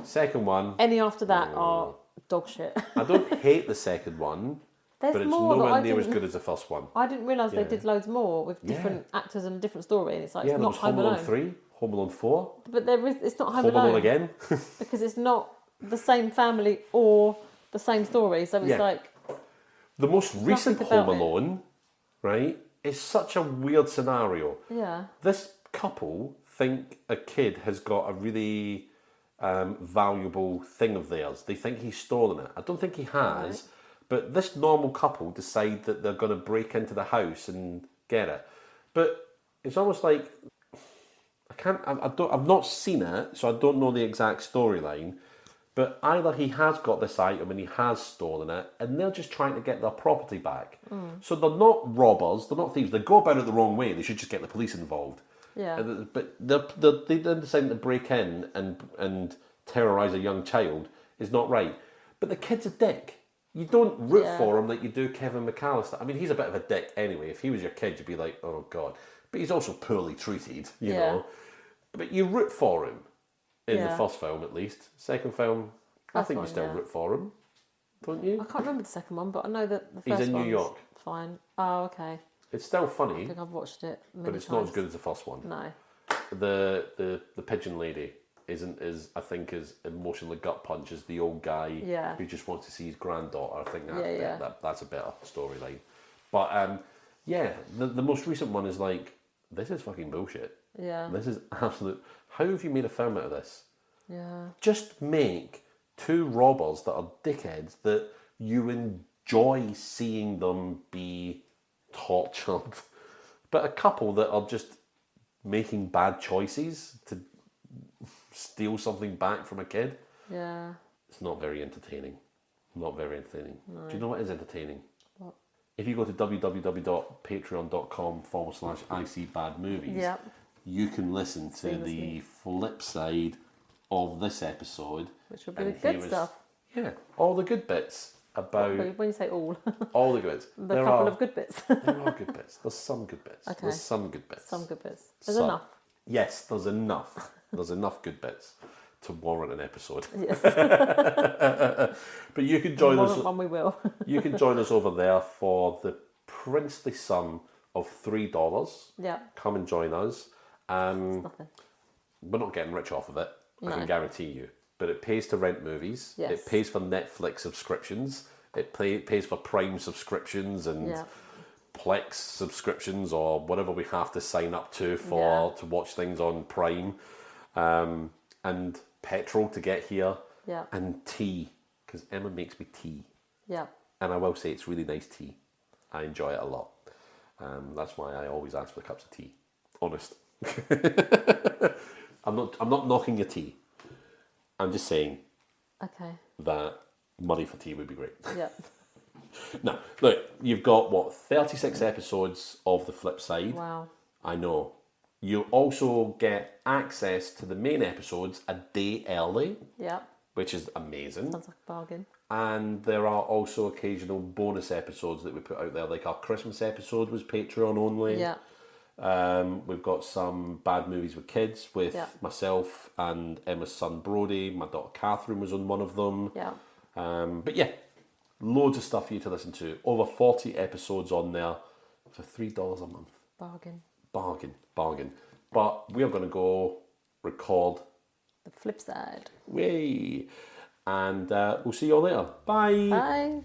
Second one. Any after that are dog shit. I don't hate the second one, but it's nowhere near as good as the first one. I didn't realise they did loads more with different actors and a different story. And it's like it's not Home Alone 3, Home Alone 4. But it's not Home Alone again. because it's not the same family or the same story. So it's like the most recent Home Alone, right? It's such a weird scenario. Yeah. This couple think a kid has got a really valuable thing of theirs. They think he's stolen it. I don't think he has, but this normal couple decide that they're going to break into the house and get it. But it's almost like I've not seen it, so I don't know the exact storyline. But either he has got this item and he has stolen it, and they're just trying to get their property back. So they're not robbers, they're not thieves. They go about it the wrong way. They should just get the police involved. Yeah. But they then decide to break in and terrorise a young child is not right. But the kid's a dick. You don't root for him like you do Kevin McAllister. I mean, he's a bit of a dick anyway. If he was your kid, you'd be like, oh God. But he's also poorly treated, you know. But you root for him. In the first film, at least. Second film, I think you still root for him, don't you? I can't remember the second one, but I know that the first one. He's in New York. Fine. Oh, okay. It's still funny. I think I've watched it many but it's times. not as good as the first one. No. The pigeon lady isn't as emotionally gut punch as the old guy who just wants to see his granddaughter. I think that's a better storyline. But the most recent one is like, this is fucking bullshit. Yeah. This is absolute. How have you made a film out of this? Yeah. Just make 2 robbers that are dickheads that you enjoy seeing them be tortured. But a couple that are just making bad choices to steal something back from a kid. Yeah. It's not very entertaining. Not very entertaining. No. Do you know what is entertaining? What? If you go to www.patreon.com/ICBadMovies, you can listen to the flip side of this episode. Which will be the good stuff. Yeah, all the good bits about... When you say all. all the good bits. There couple of good bits. There are good bits. There's some good bits. Okay. There's some good bits. Some good bits. There's enough. Yes, there's enough. There's enough good bits to warrant an episode. Yes. But you can join us. One we will. You can join us over there for the princely sum of $3. Yeah. Come and join us. It's nothing. We're not getting rich off of it. No. I can guarantee you. But it pays to rent movies. Yes. It pays for Netflix subscriptions. It pays for Prime subscriptions and Plex subscriptions or whatever we have to sign up to to watch things on Prime. And petrol to get here. Yeah. And tea, because Emma makes me tea. Yeah. And I will say it's really nice tea. I enjoy it a lot. That's why I always ask for cups of tea. Honest. I'm not knocking your tea. I'm just saying that money for tea would be great. Yeah. Now, look, you've got 36 episodes of The Flip Side. Wow. I know. You'll also get access to the main episodes a day early. Yeah. which is amazing. Sounds like a bargain. And there are also occasional bonus episodes that we put out there, like our Christmas episode was Patreon only. Yeah. We've got some bad movies with kids with Yeah. myself and Emma's son Brody. My daughter Catherine was on one of them. Yeah. But yeah, loads of stuff for you to listen to. Over 40 episodes on there for $3 a month. Bargain. Bargain. But we're going to go record The flip side. way. And we'll see you all later. Bye. Bye.